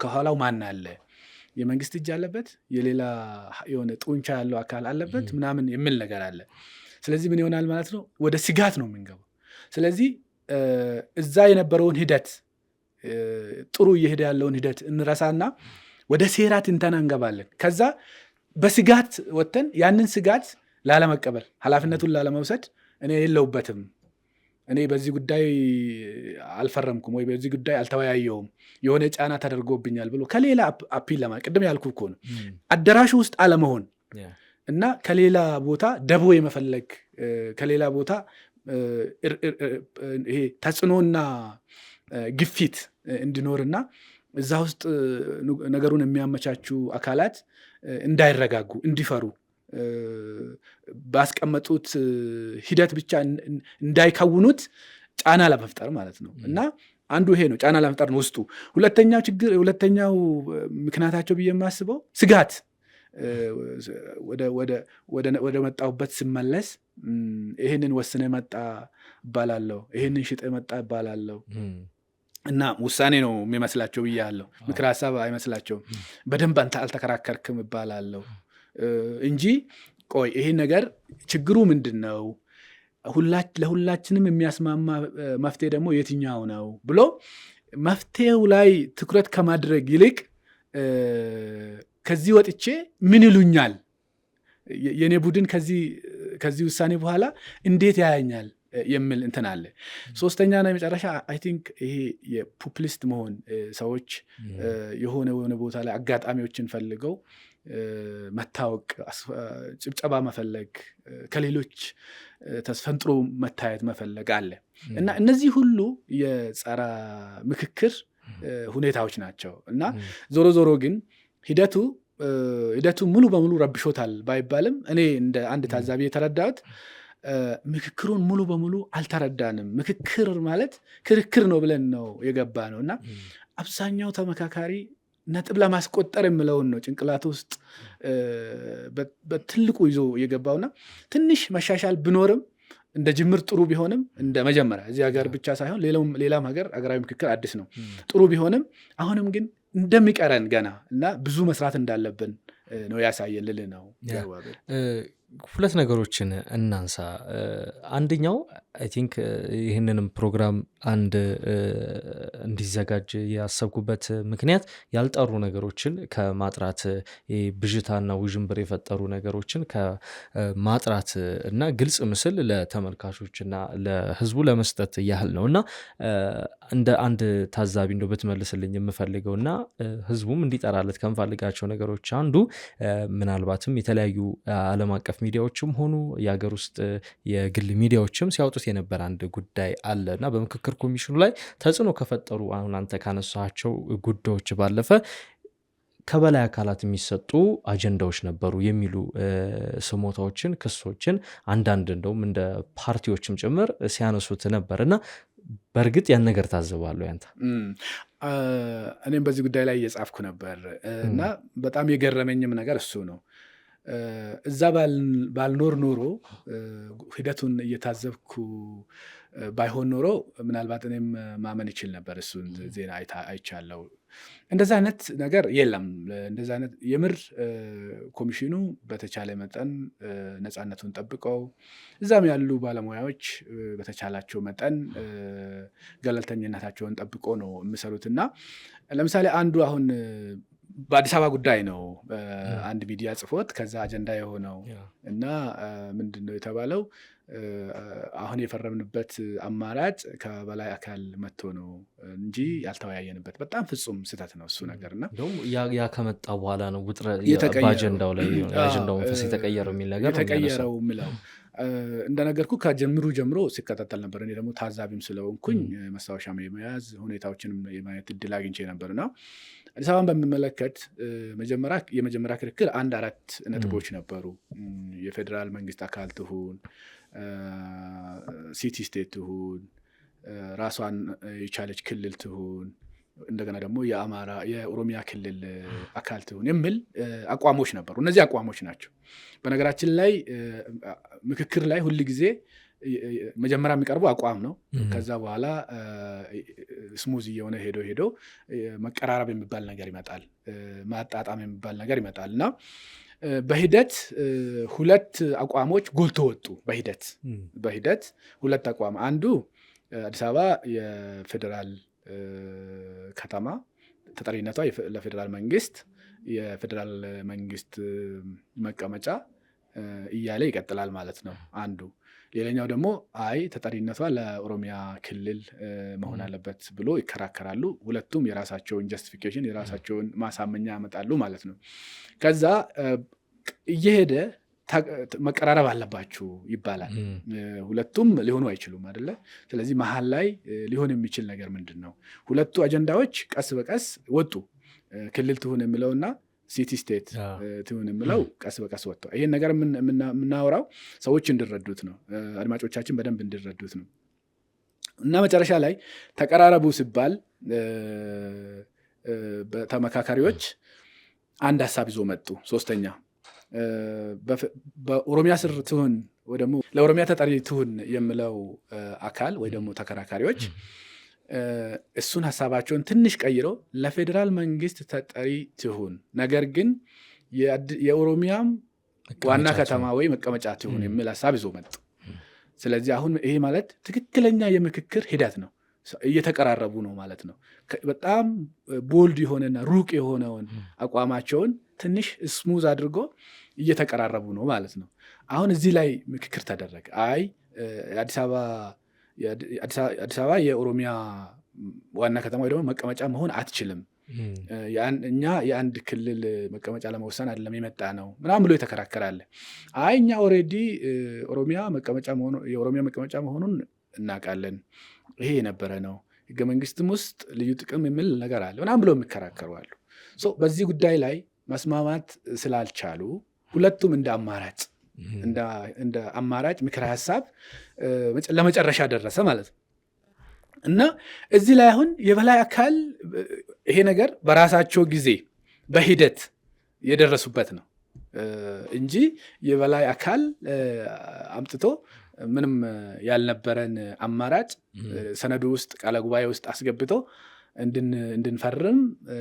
ከኋላው ማን አለ? የመንግስት እጅ አለበት? የሌላ የሆነ ጡንቻ ያለው አካል አለበት? ምናምን የሚል ነገር አለ። ስለዚህ ምን ይሆናል ማለት ነው? ወደ ስጋት ነው የምንገባው። ስለዚህ እዛ የነበረውን ሂደት፣ ጥሩ እየሄደ ያለውን ሂደት እንረሳና ወደ ሴራ ትንተና እንገባለን። ከዛ በስጋት ወጥተን ያንን ስጋት ላለመቀበል፣ ኃላፊነቱን ላለመውሰድ እኔ የለውበትም፣ እኔ በዚህ ጉዳይ አልፈረምኩም ወይ በዚህ ጉዳይ አልተወያየውም፣ የሆነ ጫና ተደርጎብኛል ብሎ ከሌላ አፒል ቅድም ያልኩ እኮ ነው አዳራሹ ውስጥ አለመሆን እና ከሌላ ቦታ ደቦ የመፈለግ ከሌላ ቦታ ይሄ ተጽዕኖና ግፊት እንዲኖርና እዛ ውስጥ ነገሩን የሚያመቻቹ አካላት እንዳይረጋጉ፣ እንዲፈሩ፣ ባስቀመጡት ሂደት ብቻ እንዳይከውኑት ጫና ለመፍጠር ማለት ነው። እና አንዱ ይሄ ነው፣ ጫና ለመፍጠር ነው ውስጡ። ሁለተኛው ምክንያታቸው ብዬ የማስበው ስጋት፣ ወደ መጣሁበት ስመለስ ይሄንን ወስነ መጣ እባላለሁ፣ ይሄንን ሽጠ መጣ እባላለሁ እና ውሳኔ ነው የሚመስላቸው ብያለሁ። ምክር ሀሳብ አይመስላቸውም። በደንብ አንተ አልተከራከርክም እባላለሁ እንጂ ቆይ ይሄ ነገር ችግሩ ምንድን ነው? ለሁላችንም የሚያስማማ መፍትሄ ደግሞ የትኛው ነው ብሎ መፍትሄው ላይ ትኩረት ከማድረግ ይልቅ ከዚህ ወጥቼ ምን ይሉኛል፣ የኔ ቡድን ከዚህ ውሳኔ በኋላ እንዴት ያያኛል የሚል እንትን አለ። ሶስተኛ ነው የመጨረሻ አይ ቲንክ ይሄ የፖፑሊስት መሆን፣ ሰዎች የሆነ ቦታ ላይ አጋጣሚዎችን ፈልገው መታወቅ፣ ጭብጨባ መፈለግ፣ ከሌሎች ተስፈንጥሮ መታየት መፈለግ አለ እና እነዚህ ሁሉ የጸረ ምክክር ሁኔታዎች ናቸው እና ዞሮ ዞሮ ግን ሂደቱ ሙሉ በሙሉ ረብሾታል ባይባልም እኔ እንደ አንድ ታዛቢ የተረዳሁት ምክክሩን ሙሉ በሙሉ አልተረዳንም። ምክክር ማለት ክርክር ነው ብለን ነው የገባ ነው እና አብዛኛው ተመካካሪ ነጥብ ለማስቆጠር የምለውን ነው ጭንቅላት ውስጥ በትልቁ ይዞ የገባውና ትንሽ መሻሻል ቢኖርም እንደ ጅምር ጥሩ ቢሆንም እንደ መጀመሪያ እዚህ ሀገር ብቻ ሳይሆን ሌላም ሀገር ሀገራዊ ምክክር አዲስ ነው ጥሩ ቢሆንም አሁንም ግን እንደሚቀረን ገና እና ብዙ መስራት እንዳለብን ነው ያሳየልል ነው። ሁለት ነገሮችን እናንሳ። አንደኛው አይ ቲንክ ይህንንም ፕሮግራም እንዲዘጋጅ ያሰብኩበት ምክንያት ያልጠሩ ነገሮችን ከማጥራት ብዥታና ውዥንብር የፈጠሩ ነገሮችን ከማጥራት እና ግልጽ ምስል ለተመልካቾችና ለሕዝቡ ለመስጠት ያህል ነው እና እንደ አንድ ታዛቢ እንደው ብትመልስልኝ የምፈልገውና ሕዝቡም እንዲጠራለት ከምፈልጋቸው ነገሮች አንዱ ምናልባትም የተለያዩ ዓለም አቀፍ ሚዲያዎችም ሆኑ የሀገር ውስጥ የግል ሚዲያዎችም ሲያወጡት የነበረ አንድ ጉዳይ አለ እና በምክክር ኮሚሽኑ ላይ ተጽዕኖ ከፈጠሩ አሁን አንተ ካነሳቸው ጉዳዮች ባለፈ ከበላይ አካላት የሚሰጡ አጀንዳዎች ነበሩ የሚሉ ስሞታዎችን፣ ክሶችን አንዳንድ እንደውም እንደ ፓርቲዎችም ጭምር ሲያነሱት ነበር እና በእርግጥ ያን ነገር ታዘባለሁ ያንተ? እኔም በዚህ ጉዳይ ላይ እየጻፍኩ ነበር እና በጣም የገረመኝም ነገር እሱ ነው። እዛ ባልኖር ኖሮ ሂደቱን እየታዘብኩ ባይሆን ኖሮ ምናልባት እኔም ማመን ይችል ነበር። እሱን ዜና አይቻለው። እንደዛ አይነት ነገር የለም። እንደዛ አይነት የምር ኮሚሽኑ በተቻለ መጠን ነፃነቱን ጠብቀው እዛም ያሉ ባለሙያዎች በተቻላቸው መጠን ገለልተኝነታቸውን ጠብቆ ነው የሚሰሩትና ለምሳሌ አንዱ አሁን በአዲስ አበባ ጉዳይ ነው አንድ ሚዲያ ጽፎት ከዛ አጀንዳ የሆነው እና ምንድነው የተባለው አሁን የፈረምንበት አማራጭ ከበላይ አካል መጥቶ ነው እንጂ ያልተወያየንበት በጣም ፍጹም ስህተት ነው እሱ ነገርና ያ ከመጣ በኋላ ነው በአጀንዳው ላይ አጀንዳው መንፈስ የተቀየረው የሚል ነገር የተቀየረው ምለው እንደነገርኩ ከጀምሩ ጀምሮ ሲከታተል ነበር። እኔ ደግሞ ታዛቢም ስለሆንኩኝ ማስታወሻ የመያዝ ሁኔታዎችንም የማየት እድል አግኝቼ ነበርና አዲስ አበባን በሚመለከት የመጀመሪያ ክርክር 4 ነጥቦች ነበሩ። የፌዴራል መንግስት አካል ትሁን፣ ሲቲ ስቴት ትሁን፣ ራሷን የቻለች ክልል ትሁን፣ እንደገና ደግሞ የኦሮሚያ ክልል አካል ትሁን የሚል አቋሞች ነበሩ። እነዚህ አቋሞች ናቸው። በነገራችን ላይ ምክክር ላይ ሁል ጊዜ መጀመሪያ የሚቀርቡ አቋም ነው። ከዛ በኋላ ስሙዝ እየሆነ ሄዶ መቀራረብ የሚባል ነገር ይመጣል፣ ማጣጣም የሚባል ነገር ይመጣል እና በሂደት 2 አቋሞች ጎልቶ ወጡ። በሂደት 2 አቋም፣ አንዱ አዲስ አበባ የፌዴራል ከተማ ተጠሪነቷ ለፌዴራል መንግስት፣ የፌዴራል መንግስት መቀመጫ እያለ ይቀጥላል ማለት ነው አንዱ። ሌላኛው ደግሞ አይ ተጠሪነቷ ለኦሮሚያ ክልል መሆን አለበት ብሎ ይከራከራሉ። ሁለቱም የራሳቸውን ጀስቲፊኬሽን የራሳቸውን ማሳመኛ ያመጣሉ ማለት ነው። ከዛ እየሄደ መቀራረብ አለባችሁ ይባላል። ሁለቱም ሊሆኑ አይችሉም አይደለ? ስለዚህ መሀል ላይ ሊሆን የሚችል ነገር ምንድን ነው? 2 አጀንዳዎች ቀስ በቀስ ወጡ። ክልል ትሁን የሚለውና ሲቲ ስቴት ትሁን የሚለው ቀስ በቀስ ወጥተው ይሄን ነገር የምናወራው ሰዎች እንዲረዱት ነው፣ አድማጮቻችን በደንብ እንዲረዱት ነው። እና መጨረሻ ላይ ተቀራረቡ ሲባል ተመካካሪዎች አንድ ሀሳብ ይዞ መጡ። 3ኛ በኦሮሚያ ስር ትሁን ወይ ደግሞ ለኦሮሚያ ተጠሪ ትሁን የሚለው አካል ወይ ደግሞ ተከራካሪዎች እሱን ሀሳባቸውን ትንሽ ቀይረው ለፌዴራል መንግስት ተጠሪ ትሁን፣ ነገር ግን የኦሮሚያም ዋና ከተማ ወይ መቀመጫ ትሁን የሚል ሀሳብ ይዞ መጡ። ስለዚህ አሁን ይሄ ማለት ትክክለኛ የምክክር ሂደት ነው። እየተቀራረቡ ነው ማለት ነው። በጣም ቦልድ የሆነና ሩቅ የሆነውን አቋማቸውን ትንሽ ስሙዝ አድርጎ እየተቀራረቡ ነው ማለት ነው። አሁን እዚህ ላይ ምክክር ተደረገ። አይ አዲስ አበባ የኦሮሚያ ዋና ከተማ ወይ ደግሞ መቀመጫ መሆን አትችልም፣ እኛ የአንድ ክልል መቀመጫ ለመወሰን አይደለም የመጣ ነው ምናምን ብሎ የተከራከራለ። አይ እኛ ኦልሬዲ የኦሮሚያ መቀመጫ መሆኑን እናውቃለን፣ ይሄ የነበረ ነው፣ ህገ መንግስትም ውስጥ ልዩ ጥቅም የሚል ነገር አለ ምናምን ብሎ የሚከራከሩ አሉ። በዚህ ጉዳይ ላይ መስማማት ስላልቻሉ ሁለቱም እንደ አማራጭ ምክረ ሀሳብ ለመጨረሻ ደረሰ ማለት ነው። እና እዚህ ላይ አሁን የበላይ አካል ይሄ ነገር በራሳቸው ጊዜ በሂደት የደረሱበት ነው እንጂ የበላይ አካል አምጥቶ ምንም ያልነበረን አማራጭ ሰነዱ ውስጥ ቃለ ጉባኤ ውስጥ አስገብቶ እንድንፈርም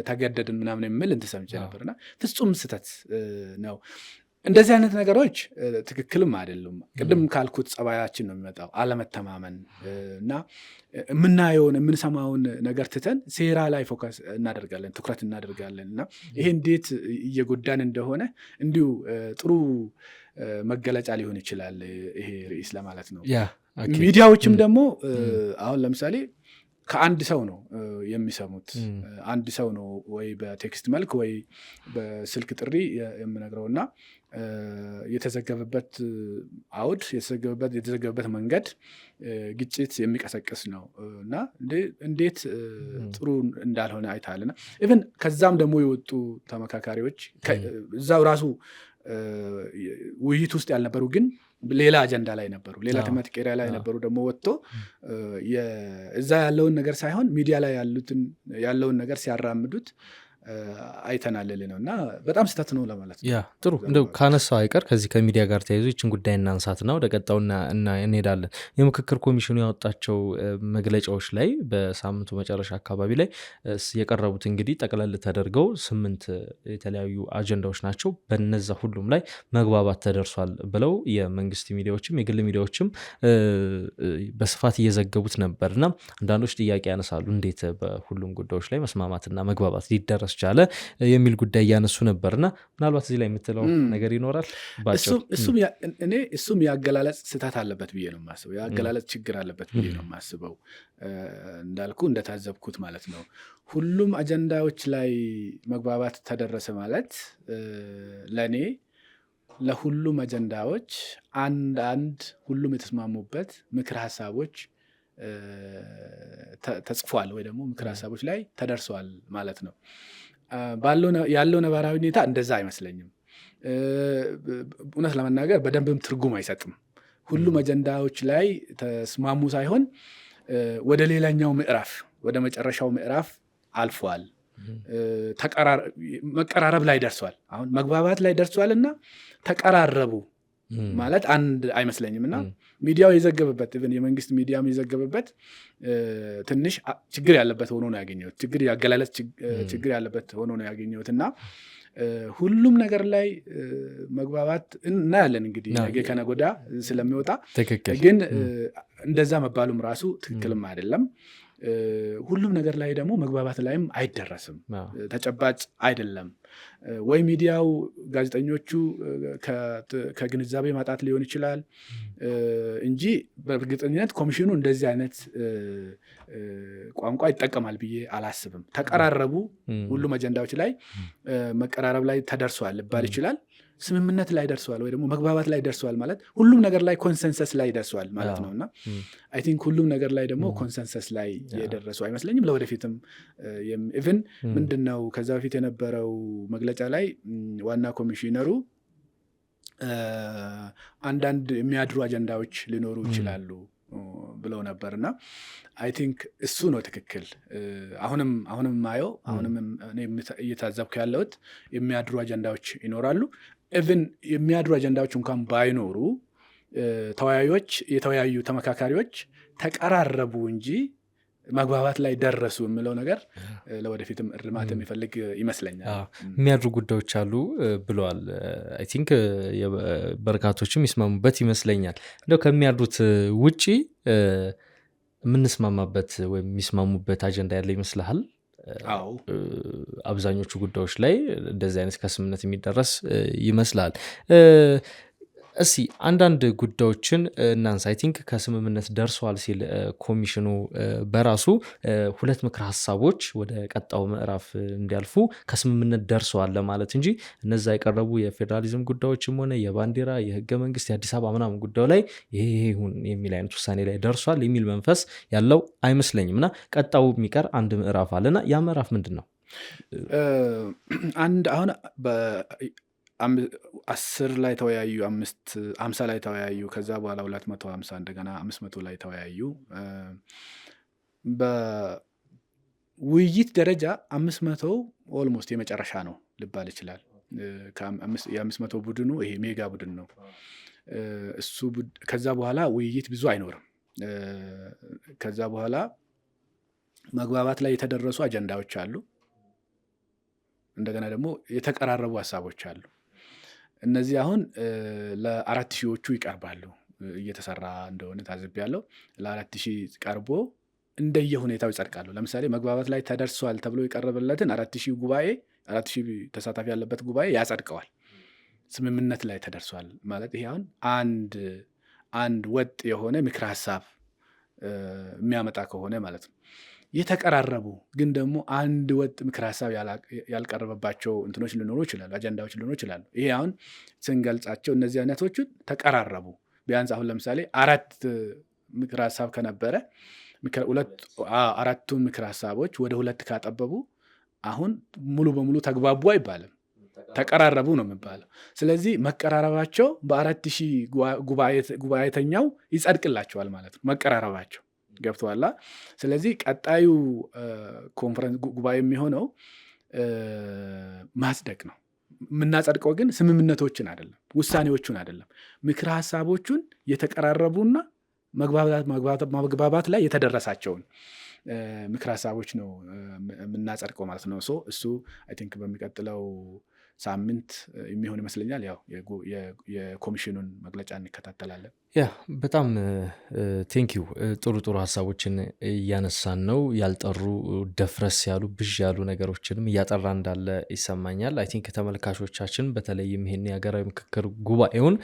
ተገደድን ምናምን የሚል እንትሰምቼ ነበርና ፍጹም ስህተት ነው። እንደዚህ አይነት ነገሮች ትክክልም አይደሉም። ቅድም ካልኩት ጸባያችን ነው የሚመጣው፣ አለመተማመን እና የምናየውን የምንሰማውን ነገር ትተን ሴራ ላይ ፎከስ እናደርጋለን፣ ትኩረት እናደርጋለን እና ይሄ እንዴት እየጎዳን እንደሆነ እንዲሁ ጥሩ መገለጫ ሊሆን ይችላል ይሄ ርዕስ ለማለት ነው። ሚዲያዎችም ደግሞ አሁን ለምሳሌ ከአንድ ሰው ነው የሚሰሙት። አንድ ሰው ነው ወይ በቴክስት መልክ ወይ በስልክ ጥሪ የምነግረውና የተዘገበበት አውድ የተዘገበበት መንገድ ግጭት የሚቀሰቅስ ነው እና እንዴት ጥሩ እንዳልሆነ አይታልና ኢቭን ከዛም ደግሞ የወጡ ተመካካሪዎች እዛው ራሱ ውይይት ውስጥ ያልነበሩ ግን ሌላ አጀንዳ ላይ ነበሩ፣ ሌላ ተመጥቄሪያ ላይ ነበሩ ደግሞ ወጥቶ እዛ ያለውን ነገር ሳይሆን ሚዲያ ላይ ያለውን ነገር ሲያራምዱት አይተናልል ነው እና በጣም ስህተት ነው ለማለት ነው። ጥሩ እንደው ካነሳው አይቀር ከዚህ ከሚዲያ ጋር ተያይዞ ይችን ጉዳይ እናንሳትና ወደ ቀጣው እንሄዳለን። የምክክር ኮሚሽኑ ያወጣቸው መግለጫዎች ላይ በሳምንቱ መጨረሻ አካባቢ ላይ የቀረቡት እንግዲህ ጠቅለል ተደርገው 8 የተለያዩ አጀንዳዎች ናቸው። በነዛ ሁሉም ላይ መግባባት ተደርሷል ብለው የመንግስት ሚዲያዎችም የግል ሚዲያዎችም በስፋት እየዘገቡት ነበርና አንዳንዶች ጥያቄ ያነሳሉ፣ እንዴት በሁሉም ጉዳዮች ላይ መስማማትና መግባባት ሊደረስ ቻለ የሚል ጉዳይ እያነሱ ነበርና ምናልባት እዚህ ላይ የምትለው ነገር ይኖራል? እሱም የአገላለጽ ስህተት አለበት ብዬ ነው የማስበው። የአገላለጽ ችግር አለበት ብዬ ነው የማስበው። እንዳልኩ እንደታዘብኩት ማለት ነው። ሁሉም አጀንዳዎች ላይ መግባባት ተደረሰ ማለት ለእኔ ለሁሉም አጀንዳዎች አንድ ሁሉም የተስማሙበት ምክር ሀሳቦች ተጽፏል ወይ ደግሞ ምክር ሀሳቦች ላይ ተደርሰዋል ማለት ነው። ያለው ነባራዊ ሁኔታ እንደዛ አይመስለኝም። እውነት ለመናገር በደንብም ትርጉም አይሰጥም። ሁሉም አጀንዳዎች ላይ ተስማሙ ሳይሆን ወደ ሌላኛው ምዕራፍ ወደ መጨረሻው ምዕራፍ አልፏል። መቀራረብ ላይ ደርሷል። አሁን መግባባት ላይ ደርሷል እና ተቀራረቡ ማለት አንድ አይመስለኝም እና ሚዲያው የዘገበበት የመንግስት ሚዲያም የዘገበበት ትንሽ ችግር ያለበት ሆኖ ነው ያገኘሁት። ያገላለጽ ችግር ያለበት ሆኖ ነው ያገኘሁት እና ሁሉም ነገር ላይ መግባባት እናያለን እንግዲህ ነገ ከነገ ወዲያ ስለሚወጣ። ግን እንደዛ መባሉም ራሱ ትክክልም አይደለም። ሁሉም ነገር ላይ ደግሞ መግባባት ላይም አይደረስም፣ ተጨባጭ አይደለም። ወይ ሚዲያው ጋዜጠኞቹ ከግንዛቤ ማጣት ሊሆን ይችላል እንጂ በእርግጠኝነት ኮሚሽኑ እንደዚህ አይነት ቋንቋ ይጠቀማል ብዬ አላስብም። ተቀራረቡ፣ ሁሉም አጀንዳዎች ላይ መቀራረብ ላይ ተደርሷል ሊባል ይችላል። ስምምነት ላይ ደርሰዋል ወይ ደግሞ መግባባት ላይ ደርሰዋል ማለት ሁሉም ነገር ላይ ኮንሰንሰስ ላይ ደርሰዋል ማለት ነው እና አይ ቲንክ ሁሉም ነገር ላይ ደግሞ ኮንሰንሰስ ላይ የደረሱ አይመስለኝም። ለወደፊትም ኢቭን ምንድነው ከዛ በፊት የነበረው መግለጫ ላይ ዋና ኮሚሽነሩ አንዳንድ የሚያድሩ አጀንዳዎች ሊኖሩ ይችላሉ ብለው ነበርና አይ ቲንክ እሱ ነው ትክክል። አሁንም ማየው እየታዘብኩ ያለሁት የሚያድሩ አጀንዳዎች ይኖራሉ። ኢቭን የሚያድሩ አጀንዳዎች እንኳን ባይኖሩ የተወያዩ ተመካካሪዎች ተቀራረቡ እንጂ መግባባት ላይ ደረሱ የሚለው ነገር ለወደፊትም እርማት የሚፈልግ ይመስለኛል። የሚያድሩ ጉዳዮች አሉ ብለዋል። አይ ቲንክ በርካቶችም ይስማሙበት ይመስለኛል። እንደው ከሚያድሩት ውጪ የምንስማማበት ወይም የሚስማሙበት አጀንዳ ያለ ይመስልሃል? አብዛኞቹ ጉዳዮች ላይ እንደዚህ አይነት ከስምምነት የሚደረስ ይመስላል። እስቲ አንዳንድ ጉዳዮችን እናንሳ። አይ ቲንክ ከስምምነት ደርሷል ሲል ኮሚሽኑ በራሱ 2 ምክር ሀሳቦች ወደ ቀጣው ምዕራፍ እንዲያልፉ ከስምምነት ደርሰዋል ለማለት እንጂ እነዛ የቀረቡ የፌዴራሊዝም ጉዳዮችም ሆነ የባንዲራ፣ የህገ መንግስት፣ የአዲስ አበባ ምናምን ጉዳዩ ላይ ይሄ ይሁን የሚል አይነት ውሳኔ ላይ ደርሷል የሚል መንፈስ ያለው አይመስለኝም እና ቀጣው የሚቀር አንድ ምዕራፍ አለና ያ ምዕራፍ ምንድን ነው? አሁን 10 ላይ ተወያዩ፣ 50 ላይ ተወያዩ፣ ከዛ በኋላ 250 እንደገና 500 ላይ ተወያዩ። በውይይት ደረጃ 500 ኦልሞስት የመጨረሻ ነው ሊባል ይችላል። የ500 ቡድኑ ይሄ ሜጋ ቡድን ነው እሱ። ከዛ በኋላ ውይይት ብዙ አይኖርም። ከዛ በኋላ መግባባት ላይ የተደረሱ አጀንዳዎች አሉ። እንደገና ደግሞ የተቀራረቡ ሀሳቦች አሉ። እነዚህ አሁን ለ4000ዎቹ ይቀርባሉ። እየተሰራ እንደሆነ ታዝቤያለሁ። ለ4000 ቀርቦ እንደየ ሁኔታው ይጸድቃሉ። ለምሳሌ መግባባት ላይ ተደርሷል ተብሎ የቀረበለትን 4000 ተሳታፊ ያለበት ጉባኤ ያጸድቀዋል። ስምምነት ላይ ተደርሷል ማለት ይሄ አሁን አንድ ወጥ የሆነ ምክረ ሀሳብ የሚያመጣ ከሆነ ማለት ነው። የተቀራረቡ ግን ደግሞ አንድ ወጥ ምክር ሀሳብ ያልቀረበባቸው እንትኖች ሊኖሩ ይችላሉ፣ አጀንዳዎች ሊኖሩ ይችላሉ። ይሄ አሁን ስንገልጻቸው እነዚህ አይነቶቹ ተቀራረቡ። ቢያንስ አሁን ለምሳሌ 4 ምክር ሀሳብ ከነበረ አራቱን ምክር ሀሳቦች ወደ 2 ካጠበቡ አሁን ሙሉ በሙሉ ተግባቡ አይባልም፣ ተቀራረቡ ነው የሚባለው። ስለዚህ መቀራረባቸው በ4000 ጉባኤተኛው ይጸድቅላቸዋል ማለት ነው መቀራረባቸው። ገብተዋላ። ስለዚህ ቀጣዩ ኮንፈረንስ ጉባኤ የሚሆነው ማጽደቅ ነው። የምናጸድቀው ግን ስምምነቶችን አይደለም፣ ውሳኔዎቹን አይደለም፣ ምክር ሀሳቦቹን የተቀራረቡና መግባባት ላይ የተደረሳቸውን ምክር ሀሳቦች ነው የምናጸድቀው ማለት ነው። እሱ አይ ቲንክ በሚቀጥለው ሳምንት የሚሆን ይመስለኛል። ያው የኮሚሽኑን መግለጫ እንከታተላለን። በጣም ቴንኪዩ። ጥሩ ሀሳቦችን እያነሳን ነው። ያልጠሩ ደፍረስ ያሉ ብዥ ያሉ ነገሮችንም እያጠራ እንዳለ ይሰማኛል። አይ ቲንክ ተመልካቾቻችን በተለይም ይሄን የሀገራዊ ምክክር ጉባኤውን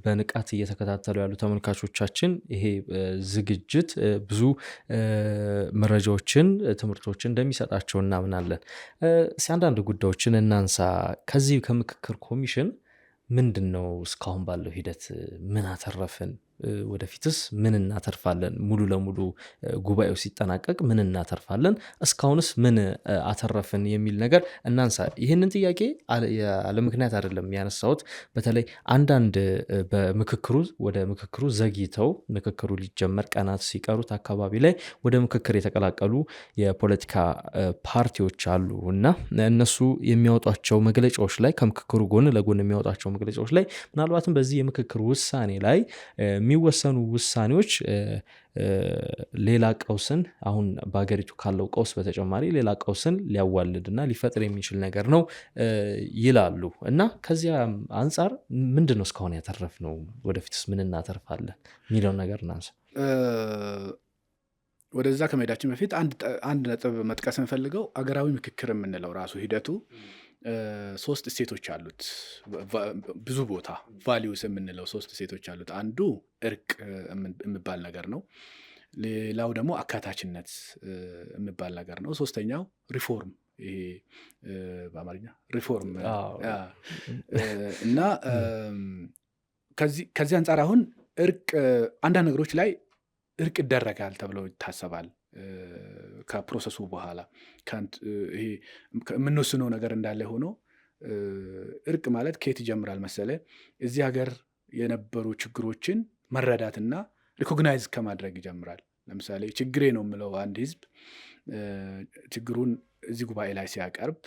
በንቃት እየተከታተሉ ያሉ ተመልካቾቻችን ይሄ ዝግጅት ብዙ መረጃዎችን፣ ትምህርቶችን እንደሚሰጣቸው እናምናለን። አንዳንድ ጉዳዮችን እናንሳ። ከዚህ ከምክክር ኮሚሽን ምንድን ነው እስካሁን ባለው ሂደት ምን አተረፍን? ወደፊትስ ምን እናተርፋለን? ሙሉ ለሙሉ ጉባኤው ሲጠናቀቅ ምን እናተርፋለን? እስካሁንስ ምን አተረፍን የሚል ነገር እናንሳ። ይህንን ጥያቄ ያለ ምክንያት አይደለም ያነሳሁት። በተለይ አንዳንድ ወደ ምክክሩ ዘግይተው ምክክሩ ሊጀመር ቀናት ሲቀሩት አካባቢ ላይ ወደ ምክክር የተቀላቀሉ የፖለቲካ ፓርቲዎች አሉ እና እነሱ የሚያወጧቸው መግለጫዎች ላይ ከምክክሩ ጎን ለጎን የሚያወጧቸው መግለጫዎች ላይ ምናልባትም በዚህ የምክክር ውሳኔ ላይ የሚወሰኑ ውሳኔዎች ሌላ ቀውስን አሁን በሀገሪቱ ካለው ቀውስ በተጨማሪ ሌላ ቀውስን ሊያዋልድና ሊፈጥር የሚችል ነገር ነው ይላሉ እና ከዚያ አንጻር ምንድን ነው እስካሁን ያተረፍነው? ወደፊትስ ምን እናተርፋለን የሚለውን ነገር እናንሳ። ወደዛ ከመሄዳችን በፊት አንድ ነጥብ መጥቀስ እንፈልገው። አገራዊ ምክክር የምንለው ራሱ ሂደቱ 3 እሴቶች አሉት። ብዙ ቦታ ቫሊዩስ የምንለው 3 እሴቶች አሉት። አንዱ እርቅ የሚባል ነገር ነው። ሌላው ደግሞ አካታችነት የሚባል ነገር ነው። ሶስተኛው ሪፎርም፣ ይሄ በአማርኛ ሪፎርም እና ከዚህ አንጻር አሁን እርቅ አንዳንድ ነገሮች ላይ እርቅ ይደረጋል ተብሎ ይታሰባል። ከፕሮሰሱ በኋላ ይሄ የምንወስነው ነገር እንዳለ ሆኖ እርቅ ማለት ከየት ይጀምራል መሰለ? እዚህ ሀገር የነበሩ ችግሮችን መረዳትና ሪኮግናይዝ ከማድረግ ይጀምራል። ለምሳሌ ችግሬ ነው የምለው አንድ ህዝብ ችግሩን እዚህ ጉባኤ ላይ ሲያቀርብ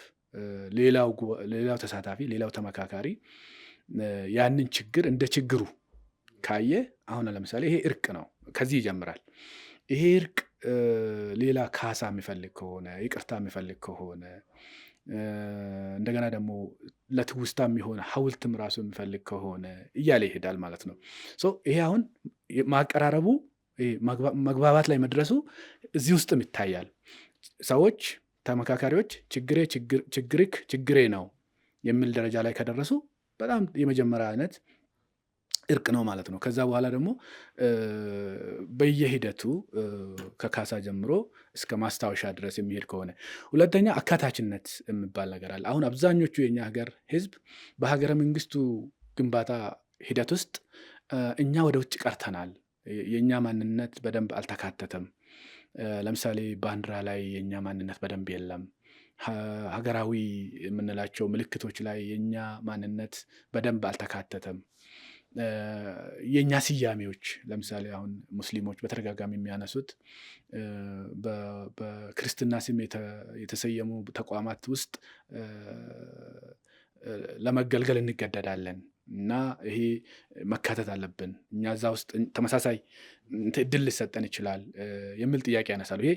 ሌላው ተሳታፊ፣ ሌላው ተመካካሪ ያንን ችግር እንደ ችግሩ ካየ አሁን ለምሳሌ ይሄ እርቅ ነው፣ ከዚህ ይጀምራል። ይሄ እርቅ ሌላ ካሳ የሚፈልግ ከሆነ፣ ይቅርታ የሚፈልግ ከሆነ፣ እንደገና ደግሞ ለትውስታ የሚሆን ሐውልትም ራሱ የሚፈልግ ከሆነ እያለ ይሄዳል ማለት ነው። ይሄ አሁን ማቀራረቡ፣ መግባባት ላይ መድረሱ እዚህ ውስጥም ይታያል። ሰዎች ተመካካሪዎች ችግሬ ነው የሚል ደረጃ ላይ ከደረሱ በጣም የመጀመሪያ አይነት እርቅ ነው ማለት ነው። ከዛ በኋላ ደግሞ በየሂደቱ ከካሳ ጀምሮ እስከ ማስታወሻ ድረስ የሚሄድ ከሆነ፣ ሁለተኛ አካታችነት የሚባል ነገር አለ። አሁን አብዛኞቹ የኛ ሀገር ህዝብ በሀገረ መንግስቱ ግንባታ ሂደት ውስጥ እኛ ወደ ውጭ ቀርተናል፣ የእኛ ማንነት በደንብ አልተካተተም። ለምሳሌ ባንዲራ ላይ የእኛ ማንነት በደንብ የለም። ሀገራዊ የምንላቸው ምልክቶች ላይ የእኛ ማንነት በደንብ አልተካተተም። የእኛ ስያሜዎች ለምሳሌ አሁን ሙስሊሞች በተደጋጋሚ የሚያነሱት በክርስትና ስም የተሰየሙ ተቋማት ውስጥ ለመገልገል እንገደዳለን እና ይሄ መካተት አለብን፣ እኛ እዛ ውስጥ ተመሳሳይ እድል ሊሰጠን ይችላል የሚል ጥያቄ ያነሳሉ። ይሄ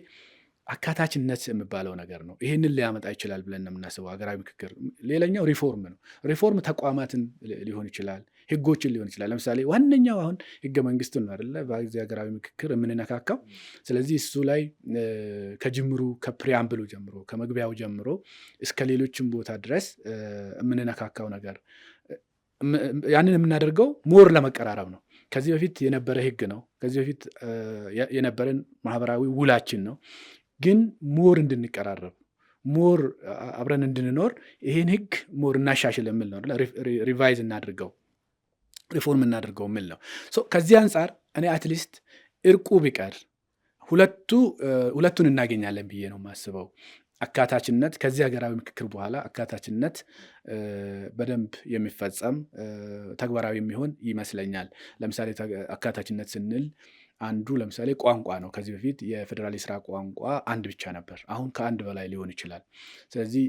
አካታችነት የሚባለው ነገር ነው። ይሄንን ሊያመጣ ይችላል ብለን ነው የምናስበው ሀገራዊ ምክክር። ሌላኛው ሪፎርም ነው። ሪፎርም ተቋማትን ሊሆን ይችላል፣ ህጎችን ሊሆን ይችላል። ለምሳሌ ዋነኛው አሁን ህገ መንግስትን ነው አይደለ በዚህ ሀገራዊ ምክክር የምንነካካው። ስለዚህ እሱ ላይ ከጅምሩ ከፕሪያምብሉ ጀምሮ ከመግቢያው ጀምሮ እስከ ሌሎችም ቦታ ድረስ የምንነካካው ነገር ያንን የምናደርገው ሞር ለመቀራረብ ነው። ከዚህ በፊት የነበረ ህግ ነው። ከዚህ በፊት የነበረን ማህበራዊ ውላችን ነው። ግን ሞር እንድንቀራረብ ሞር አብረን እንድንኖር ይሄን ህግ ሞር እናሻሽል የሚል ነው። ሪቫይዝ እናድርገው ሪፎርም እናድርገው የሚል ነው። ከዚህ አንጻር እኔ አትሊስት እርቁ ቢቀር ሁለቱን እናገኛለን ብዬ ነው የማስበው። አካታችነት ከዚህ ሀገራዊ ምክክር በኋላ አካታችነት በደንብ የሚፈጸም ተግባራዊ የሚሆን ይመስለኛል። ለምሳሌ አካታችነት ስንል አንዱ ለምሳሌ ቋንቋ ነው። ከዚህ በፊት የፌዴራል የስራ ቋንቋ አንድ ብቻ ነበር። አሁን ከአንድ በላይ ሊሆን ይችላል። ስለዚህ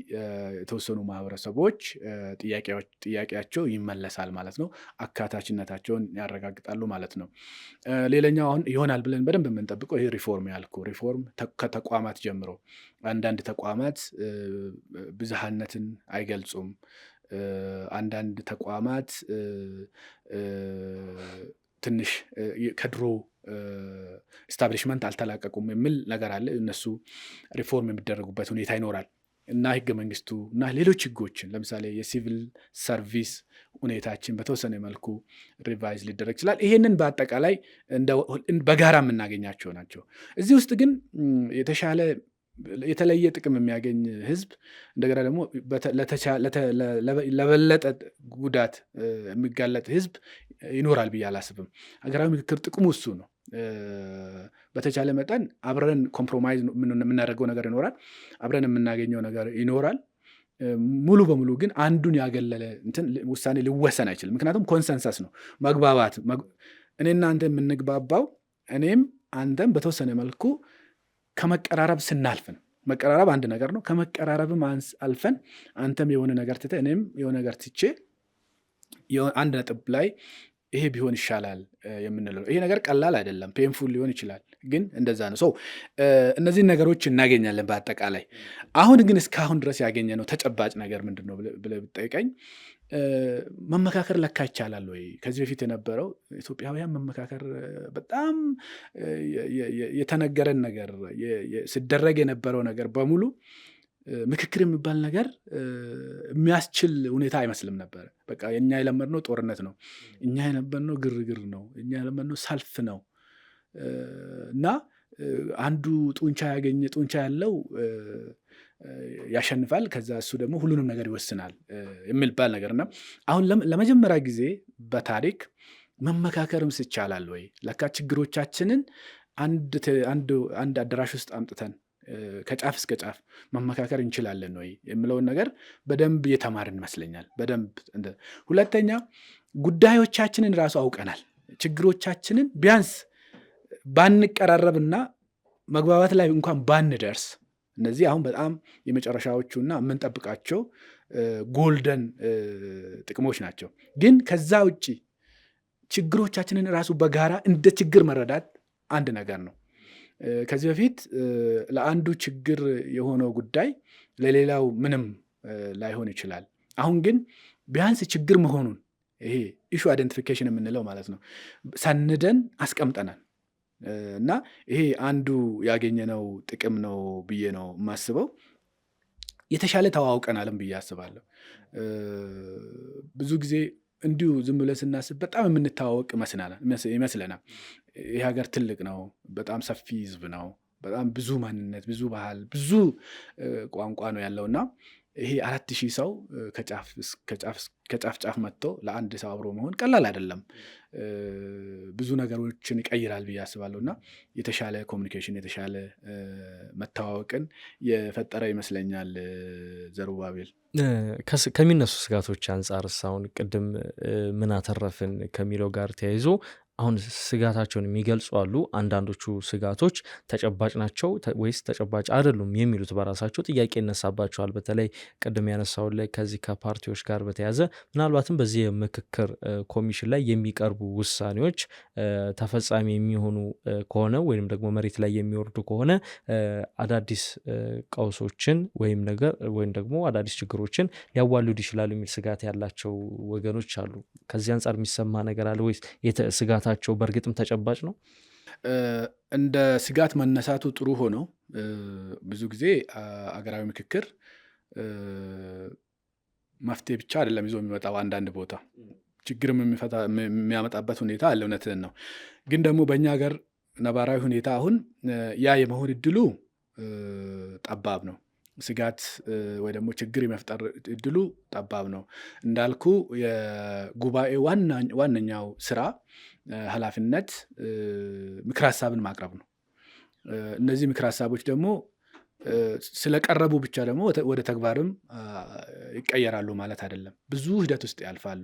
የተወሰኑ ማህበረሰቦች ጥያቄያቸው ይመለሳል ማለት ነው። አካታችነታቸውን ያረጋግጣሉ ማለት ነው። ሌላኛው አሁን ይሆናል ብለን በደንብ የምንጠብቀው ይሄ ሪፎርም ሪፎርም ከተቋማት ጀምሮ አንዳንድ ተቋማት ብዝሃነትን አይገልጹም። አንዳንድ ተቋማት ትንሽ ከድሮ ኢስታብሊሽመንት አልተላቀቁም የሚል ነገር አለ። እነሱ ሪፎርም የሚደረጉበት ሁኔታ ይኖራል እና ህገ መንግስቱ እና ሌሎች ህጎችን ለምሳሌ የሲቪል ሰርቪስ ሁኔታችን በተወሰነ መልኩ ሪቫይዝ ሊደረግ ይችላል። ይሄንን በአጠቃላይ በጋራ የምናገኛቸው ናቸው። እዚህ ውስጥ ግን የተለየ ጥቅም የሚያገኝ ህዝብ እንደገና ደግሞ ለበለጠ ጉዳት የሚጋለጥ ህዝብ ይኖራል ብዬ አላስብም። ሀገራዊ ምክክር ጥቅሙ እሱ ነው። በተቻለ መጠን አብረን ኮምፕሮማይዝ የምናደርገው ነገር ይኖራል፣ አብረን የምናገኘው ነገር ይኖራል። ሙሉ በሙሉ ግን አንዱን ያገለለ ውሳኔ ሊወሰን አይችልም። ምክንያቱም ኮንሰንሰስ ነው፣ መግባባት። እኔና አንተ የምንግባባው እኔም አንተም በተወሰነ መልኩ ከመቀራረብ ስናልፍ ነው። መቀራረብ አንድ ነገር ነው። ከመቀራረብም አልፈን አንተም የሆነ ነገር ትተህ እኔም የሆነ ነገር ትቼ አንድ ነጥብ ላይ ይሄ ቢሆን ይሻላል የምንለው ይሄ ነገር ቀላል አይደለም፣ ፔንፉል ሊሆን ይችላል፣ ግን እንደዛ ነው። እነዚህን ነገሮች እናገኛለን በአጠቃላይ። አሁን ግን እስካሁን ድረስ ያገኘነው ተጨባጭ ነገር ምንድን ነው ብለህ ብትጠይቀኝ መመካከር ለካ ይቻላል ወይ? ከዚህ በፊት የነበረው ኢትዮጵያውያን መመካከር በጣም የተነገረን ነገር ሲደረግ የነበረው ነገር በሙሉ ምክክር የሚባል ነገር የሚያስችል ሁኔታ አይመስልም ነበር። በቃ እኛ የለመድነው ጦርነት ነው፣ እኛ የለመድነው ግርግር ነው፣ እኛ የለመድነው ሰልፍ ነው እና አንዱ ጡንቻ ያለው ያሸንፋል፣ ከዛ እሱ ደግሞ ሁሉንም ነገር ይወስናል የሚባል ነገር እና አሁን ለመጀመሪያ ጊዜ በታሪክ መመካከርም ይቻላል ወይ? ለካ ችግሮቻችንን አንድ አዳራሽ ውስጥ አምጥተን ከጫፍ እስከ ጫፍ መመካከር እንችላለን ወይ የሚለውን ነገር በደንብ የተማርን ይመስለኛል። በደንብ ሁለተኛ ጉዳዮቻችንን ራሱ አውቀናል። ችግሮቻችንን ቢያንስ ባንቀራረብና መግባባት ላይ እንኳን ባንደርስ፣ እነዚህ አሁን በጣም የመጨረሻዎቹና የምንጠብቃቸው ጎልደን ጥቅሞች ናቸው። ግን ከዛ ውጭ ችግሮቻችንን ራሱ በጋራ እንደ ችግር መረዳት አንድ ነገር ነው። ከዚህ በፊት ለአንዱ ችግር የሆነው ጉዳይ ለሌላው ምንም ላይሆን ይችላል። አሁን ግን ቢያንስ ችግር መሆኑን ይሄ ኢሹ አይደንቲፊኬሽን የምንለው ማለት ነው ሰንደን አስቀምጠናል እና ይሄ አንዱ ያገኘነው ጥቅም ነው ብዬ ነው የማስበው። የተሻለ ተዋውቀናልም ብዬ አስባለሁ። ብዙ ጊዜ እንዲሁ ዝም ብለን ስናስብ በጣም የምንተዋወቅ ይመስለናል። ይህ ሀገር ትልቅ ነው፣ በጣም ሰፊ ህዝብ ነው፣ በጣም ብዙ ማንነት፣ ብዙ ባህል፣ ብዙ ቋንቋ ነው ያለውና ይሄ 4000 ሰው ከጫፍ ጫፍ መጥቶ ለአንድ ሰው አብሮ መሆን ቀላል አይደለም። ብዙ ነገሮችን ይቀይራል ብዬ አስባለሁ እና የተሻለ ኮሚኒኬሽን የተሻለ መተዋወቅን የፈጠረ ይመስለኛል። ዘሩባቤል ከሚነሱ ስጋቶች አንጻር አሁን ቅድም ምን አተረፍን ከሚለው ጋር ተያይዞ አሁን ስጋታቸውን የሚገልጹ አሉ። አንዳንዶቹ ስጋቶች ተጨባጭ ናቸው ወይስ ተጨባጭ አይደሉም የሚሉት በራሳቸው ጥያቄ ይነሳባቸዋል። በተለይ ቅድም ያነሳውን ላይ ከዚህ ከፓርቲዎች ጋር በተያዘ ምናልባትም በዚህ የምክክር ኮሚሽን ላይ የሚቀርቡ ውሳኔዎች ተፈጻሚ የሚሆኑ ከሆነ ወይም ደግሞ መሬት ላይ የሚወርዱ ከሆነ አዳዲስ ቀውሶችን ወይም ደግሞ አዳዲስ ችግሮችን ሊያዋልዱ ይችላሉ የሚል ስጋት ያላቸው ወገኖች አሉ። ከዚህ አንጻር የሚሰማ ነገር አለ ወይስ ስጋታቸው በእርግጥም ተጨባጭ ነው? እንደ ስጋት መነሳቱ ጥሩ ሆነው ብዙ ጊዜ አገራዊ ምክክር መፍትሄ ብቻ አይደለም ይዞ የሚመጣው። አንዳንድ ቦታ ችግርም የሚያመጣበት ሁኔታ አለ። እውነትን ነው። ግን ደግሞ በእኛ ሀገር ነባራዊ ሁኔታ አሁን ያ የመሆን እድሉ ጠባብ ነው። ስጋት ወይ ደግሞ ችግር የመፍጠር እድሉ ጠባብ ነው። እንዳልኩ የጉባኤ ዋነኛው ስራ ኃላፊነት ምክር ሀሳብን ማቅረብ ነው። እነዚህ ምክር ሀሳቦች ደግሞ ስለቀረቡ ብቻ ደግሞ ወደ ተግባርም ይቀየራሉ ማለት አይደለም። ብዙ ሂደት ውስጥ ያልፋሉ።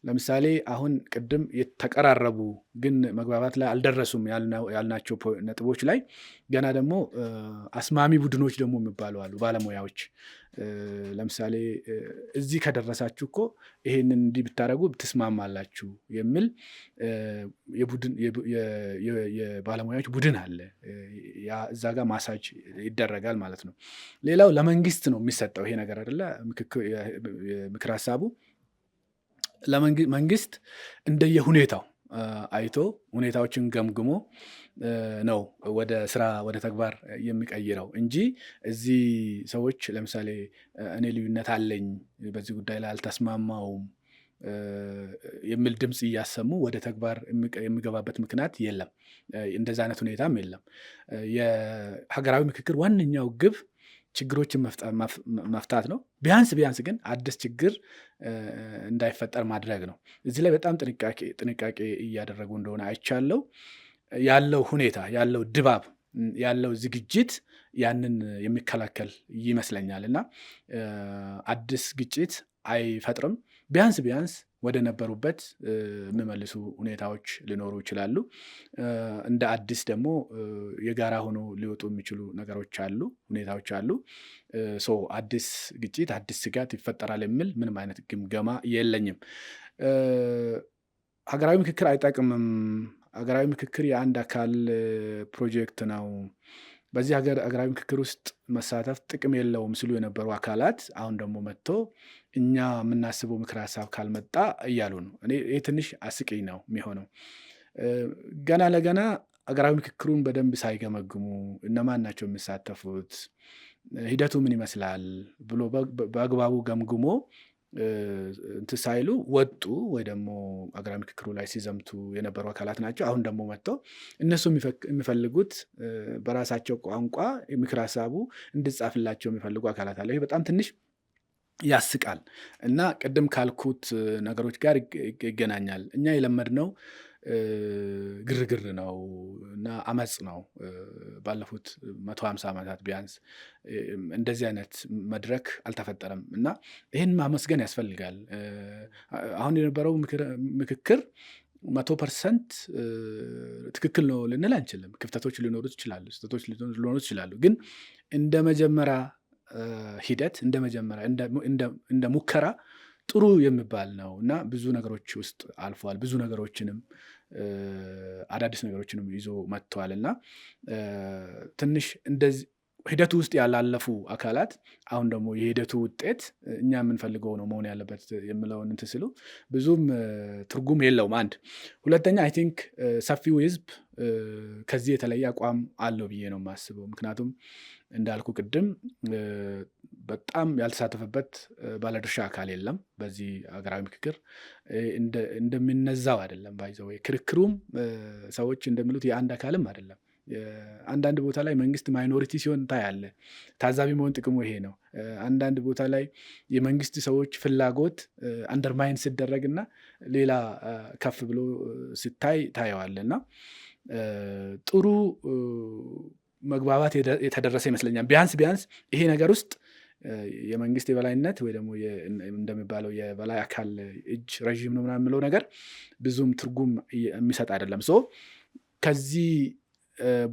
ለምሳሌ አሁን ቅድም የተቀራረቡ ግን መግባባት ላይ አልደረሱም ያልናቸው ነጥቦች ላይ ገና ደግሞ አስማሚ ቡድኖች ደግሞ የሚባሉ አሉ፣ ባለሙያዎች። ለምሳሌ እዚህ ከደረሳችሁ እኮ ይሄንን እንዲህ ብታደርጉ ትስማማላችሁ የሚል የባለሙያዎች ቡድን አለ። እዛ ጋር ማሳጅ ይደረጋል ማለት ነው። ሌላው ለመንግስት ነው የሚሰጠው ይሄ ነገር አይደለ? ምክር ሀሳቡ ለመንግስት እንደየሁኔታው አይቶ ሁኔታዎችን ገምግሞ ነው ወደ ስራ ወደ ተግባር የሚቀይረው እንጂ እዚህ ሰዎች ለምሳሌ እኔ ልዩነት አለኝ በዚህ ጉዳይ ላይ አልተስማማውም የሚል ድምፅ እያሰሙ ወደ ተግባር የሚገባበት ምክንያት የለም። እንደዛ አይነት ሁኔታም የለም። የሀገራዊ ምክክር ዋነኛው ግብ ችግሮችን መፍታት ነው። ቢያንስ ግን አዲስ ችግር እንዳይፈጠር ማድረግ ነው። እዚህ ላይ በጣም ጥንቃቄ እያደረጉ እንደሆነ አይቻለው። ያለው ሁኔታ፣ ያለው ድባብ፣ ያለው ዝግጅት ያንን የሚከላከል ይመስለኛል እና አዲስ ግጭት አይፈጥርም። ቢያንስ ወደ ነበሩበት የሚመልሱ ሁኔታዎች ሊኖሩ ይችላሉ። እንደ አዲስ ደግሞ የጋራ ሆኖ ሊወጡ የሚችሉ ነገሮች አሉ፣ ሁኔታዎች አሉ። አዲስ ግጭት፣ አዲስ ስጋት ይፈጠራል የሚል ምንም አይነት ግምገማ የለኝም። ሀገራዊ ምክክር አይጠቅምም፣ ሀገራዊ ምክክር የአንድ አካል ፕሮጀክት ነው፣ በዚህ ሀገራዊ ምክክር ውስጥ መሳተፍ ጥቅም የለውም ሲሉ የነበሩ አካላት አሁን ደግሞ መጥቶ እኛ የምናስበው ምክር ሀሳብ ካልመጣ እያሉ ነው። ይህ ትንሽ አስቂኝ ነው የሚሆነው። ገና ለገና ሀገራዊ ምክክሩን በደንብ ሳይገመግሙ እነማን ናቸው የሚሳተፉት፣ ሂደቱ ምን ይመስላል ብሎ በአግባቡ ገምግሞ እንትን ሳይሉ ወጡ ወይ ደግሞ ሀገራዊ ምክክሩ ላይ ሲዘምቱ የነበሩ አካላት ናቸው። አሁን ደግሞ መጥተው እነሱ የሚፈልጉት በራሳቸው ቋንቋ ምክር ሀሳቡ እንድጻፍላቸው የሚፈልጉ አካላት አለ። ይህ በጣም ትንሽ ያስቃል እና ቅድም ካልኩት ነገሮች ጋር ይገናኛል። እኛ የለመድነው ግርግር ነው እና አመፅ ነው። ባለፉት 150 ዓመታት ቢያንስ እንደዚህ አይነት መድረክ አልተፈጠረም እና ይህን ማመስገን ያስፈልጋል። አሁን የነበረው ምክክር 100% ትክክል ነው ልንል አንችልም። ክፍተቶች ሊኖሩት ይችላሉ፣ ስህተቶች ሊኖሩት ይችላሉ። ግን እንደ መጀመሪያ ሂደት እንደ ሙከራ ጥሩ የሚባል ነው እና ብዙ ነገሮች ውስጥ አልፏል። ብዙ ነገሮችንም አዳዲስ ነገሮችንም ይዞ መጥተዋል እና ትንሽ እንደዚህ ሂደቱ ውስጥ ያላለፉ አካላት አሁን ደግሞ የሂደቱ ውጤት እኛ የምንፈልገው ነው መሆን ያለበት የሚለውን እንትን ሲሉ ብዙም ትርጉም የለውም። አንድ ሁለተኛ አይ ቲንክ ሰፊው ህዝብ ከዚህ የተለየ አቋም አለው ብዬ ነው የማስበው። ምክንያቱም እንዳልኩ ቅድም በጣም ያልተሳተፈበት ባለድርሻ አካል የለም በዚህ ሀገራዊ ምክክር። እንደሚነዛው አይደለም ባይዘው ክርክሩም ሰዎች እንደሚሉት የአንድ አካልም አይደለም። አንዳንድ ቦታ ላይ መንግስት ማይኖሪቲ ሲሆን ታያለ። ታዛቢ መሆን ጥቅሙ ይሄ ነው። አንዳንድ ቦታ ላይ የመንግስት ሰዎች ፍላጎት አንደርማይን ሲደረግና ሌላ ከፍ ብሎ ሲታይ ታየዋለ እና ጥሩ መግባባት የተደረሰ ይመስለኛል። ቢያንስ ይሄ ነገር ውስጥ የመንግስት የበላይነት ወይ ደግሞ እንደሚባለው የበላይ አካል እጅ ረዥም ነው ምናምን የምለው ነገር ብዙም ትርጉም የሚሰጥ አይደለም። ከዚህ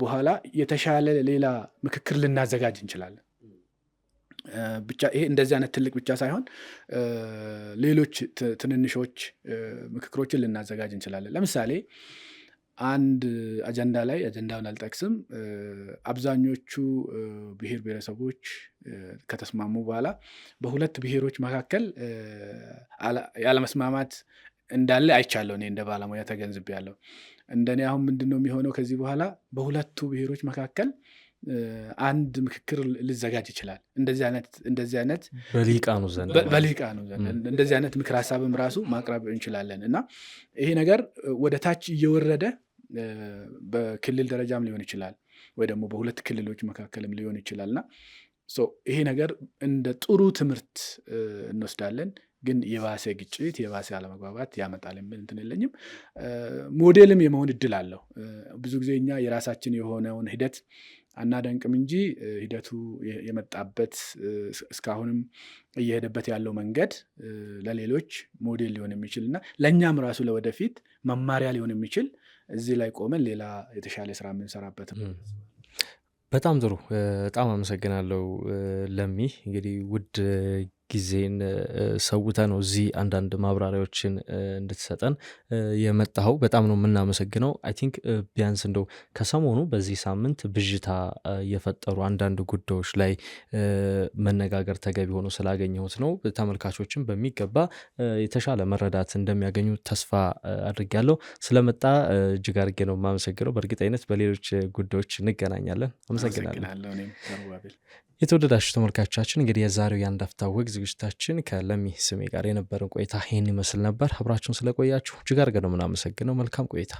በኋላ የተሻለ ሌላ ምክክር ልናዘጋጅ እንችላለን። ብቻ ይሄ እንደዚህ አይነት ትልቅ ብቻ ሳይሆን ሌሎች ትንንሾች ምክክሮችን ልናዘጋጅ እንችላለን። ለምሳሌ አንድ አጀንዳ ላይ አጀንዳውን አልጠቅስም፣ አብዛኞቹ ብሔር ብሔረሰቦች ከተስማሙ በኋላ በሁለት ብሔሮች መካከል ያለመስማማት እንዳለ አይቻለሁ። እኔ እንደ ባለሙያ ተገንዝቤያለሁ። እንደኔ አሁን ምንድነው የሚሆነው? ከዚህ በኋላ በሁለቱ ብሔሮች መካከል አንድ ምክክር ሊዘጋጅ ይችላል። እንደዚህ አይነት በሊቃኑ ዘንድ እንደዚህ አይነት ምክር ሀሳብም ራሱ ማቅረብ እንችላለን እና ይሄ ነገር ወደ ታች እየወረደ በክልል ደረጃም ሊሆን ይችላል፣ ወይ ደግሞ በሁለት ክልሎች መካከልም ሊሆን ይችላልና ይሄ ነገር እንደ ጥሩ ትምህርት እንወስዳለን። ግን የባሰ ግጭት የባሰ አለመግባባት ያመጣል የሚል እንትን የለኝም። ሞዴልም የመሆን እድል አለው። ብዙ ጊዜ እኛ የራሳችን የሆነውን ሂደት አናደንቅም እንጂ ሂደቱ የመጣበት እስካሁንም እየሄደበት ያለው መንገድ ለሌሎች ሞዴል ሊሆን የሚችል እና ለእኛም ራሱ ለወደፊት መማሪያ ሊሆን የሚችል እዚህ ላይ ቆመን ሌላ የተሻለ ስራ የምንሰራበት ነው። በጣም ጥሩ። በጣም አመሰግናለሁ ለሚ። እንግዲህ ውድ ጊዜን ሰውተ ነው እዚህ አንዳንድ ማብራሪያዎችን እንድትሰጠን የመጣኸው። በጣም ነው የምናመሰግነው። አይ ቲንክ ቢያንስ እንደው ከሰሞኑ በዚህ ሳምንት ብዥታ የፈጠሩ አንዳንድ ጉዳዮች ላይ መነጋገር ተገቢ ሆኖ ስላገኘሁት ነው። ተመልካቾችን በሚገባ የተሻለ መረዳት እንደሚያገኙ ተስፋ አድርጌያለሁ። ስለመጣ እጅግ አድርጌ ነው የማመሰግነው። በእርግጠኝነት በሌሎች ጉዳዮች እንገናኛለን። አመሰግናለሁ። የተወደዳችሁ ተመልካቾቻችን እንግዲህ የዛሬው የአንድ አፍታ ወግ ዝግጅታችን ከለሚ ስሜ ጋር የነበረን ቆይታ ይህን ይመስል ነበር። አብራችሁን ስለቆያችሁ እጅግ አድርገን ነው የምናመሰግነው። መልካም ቆይታ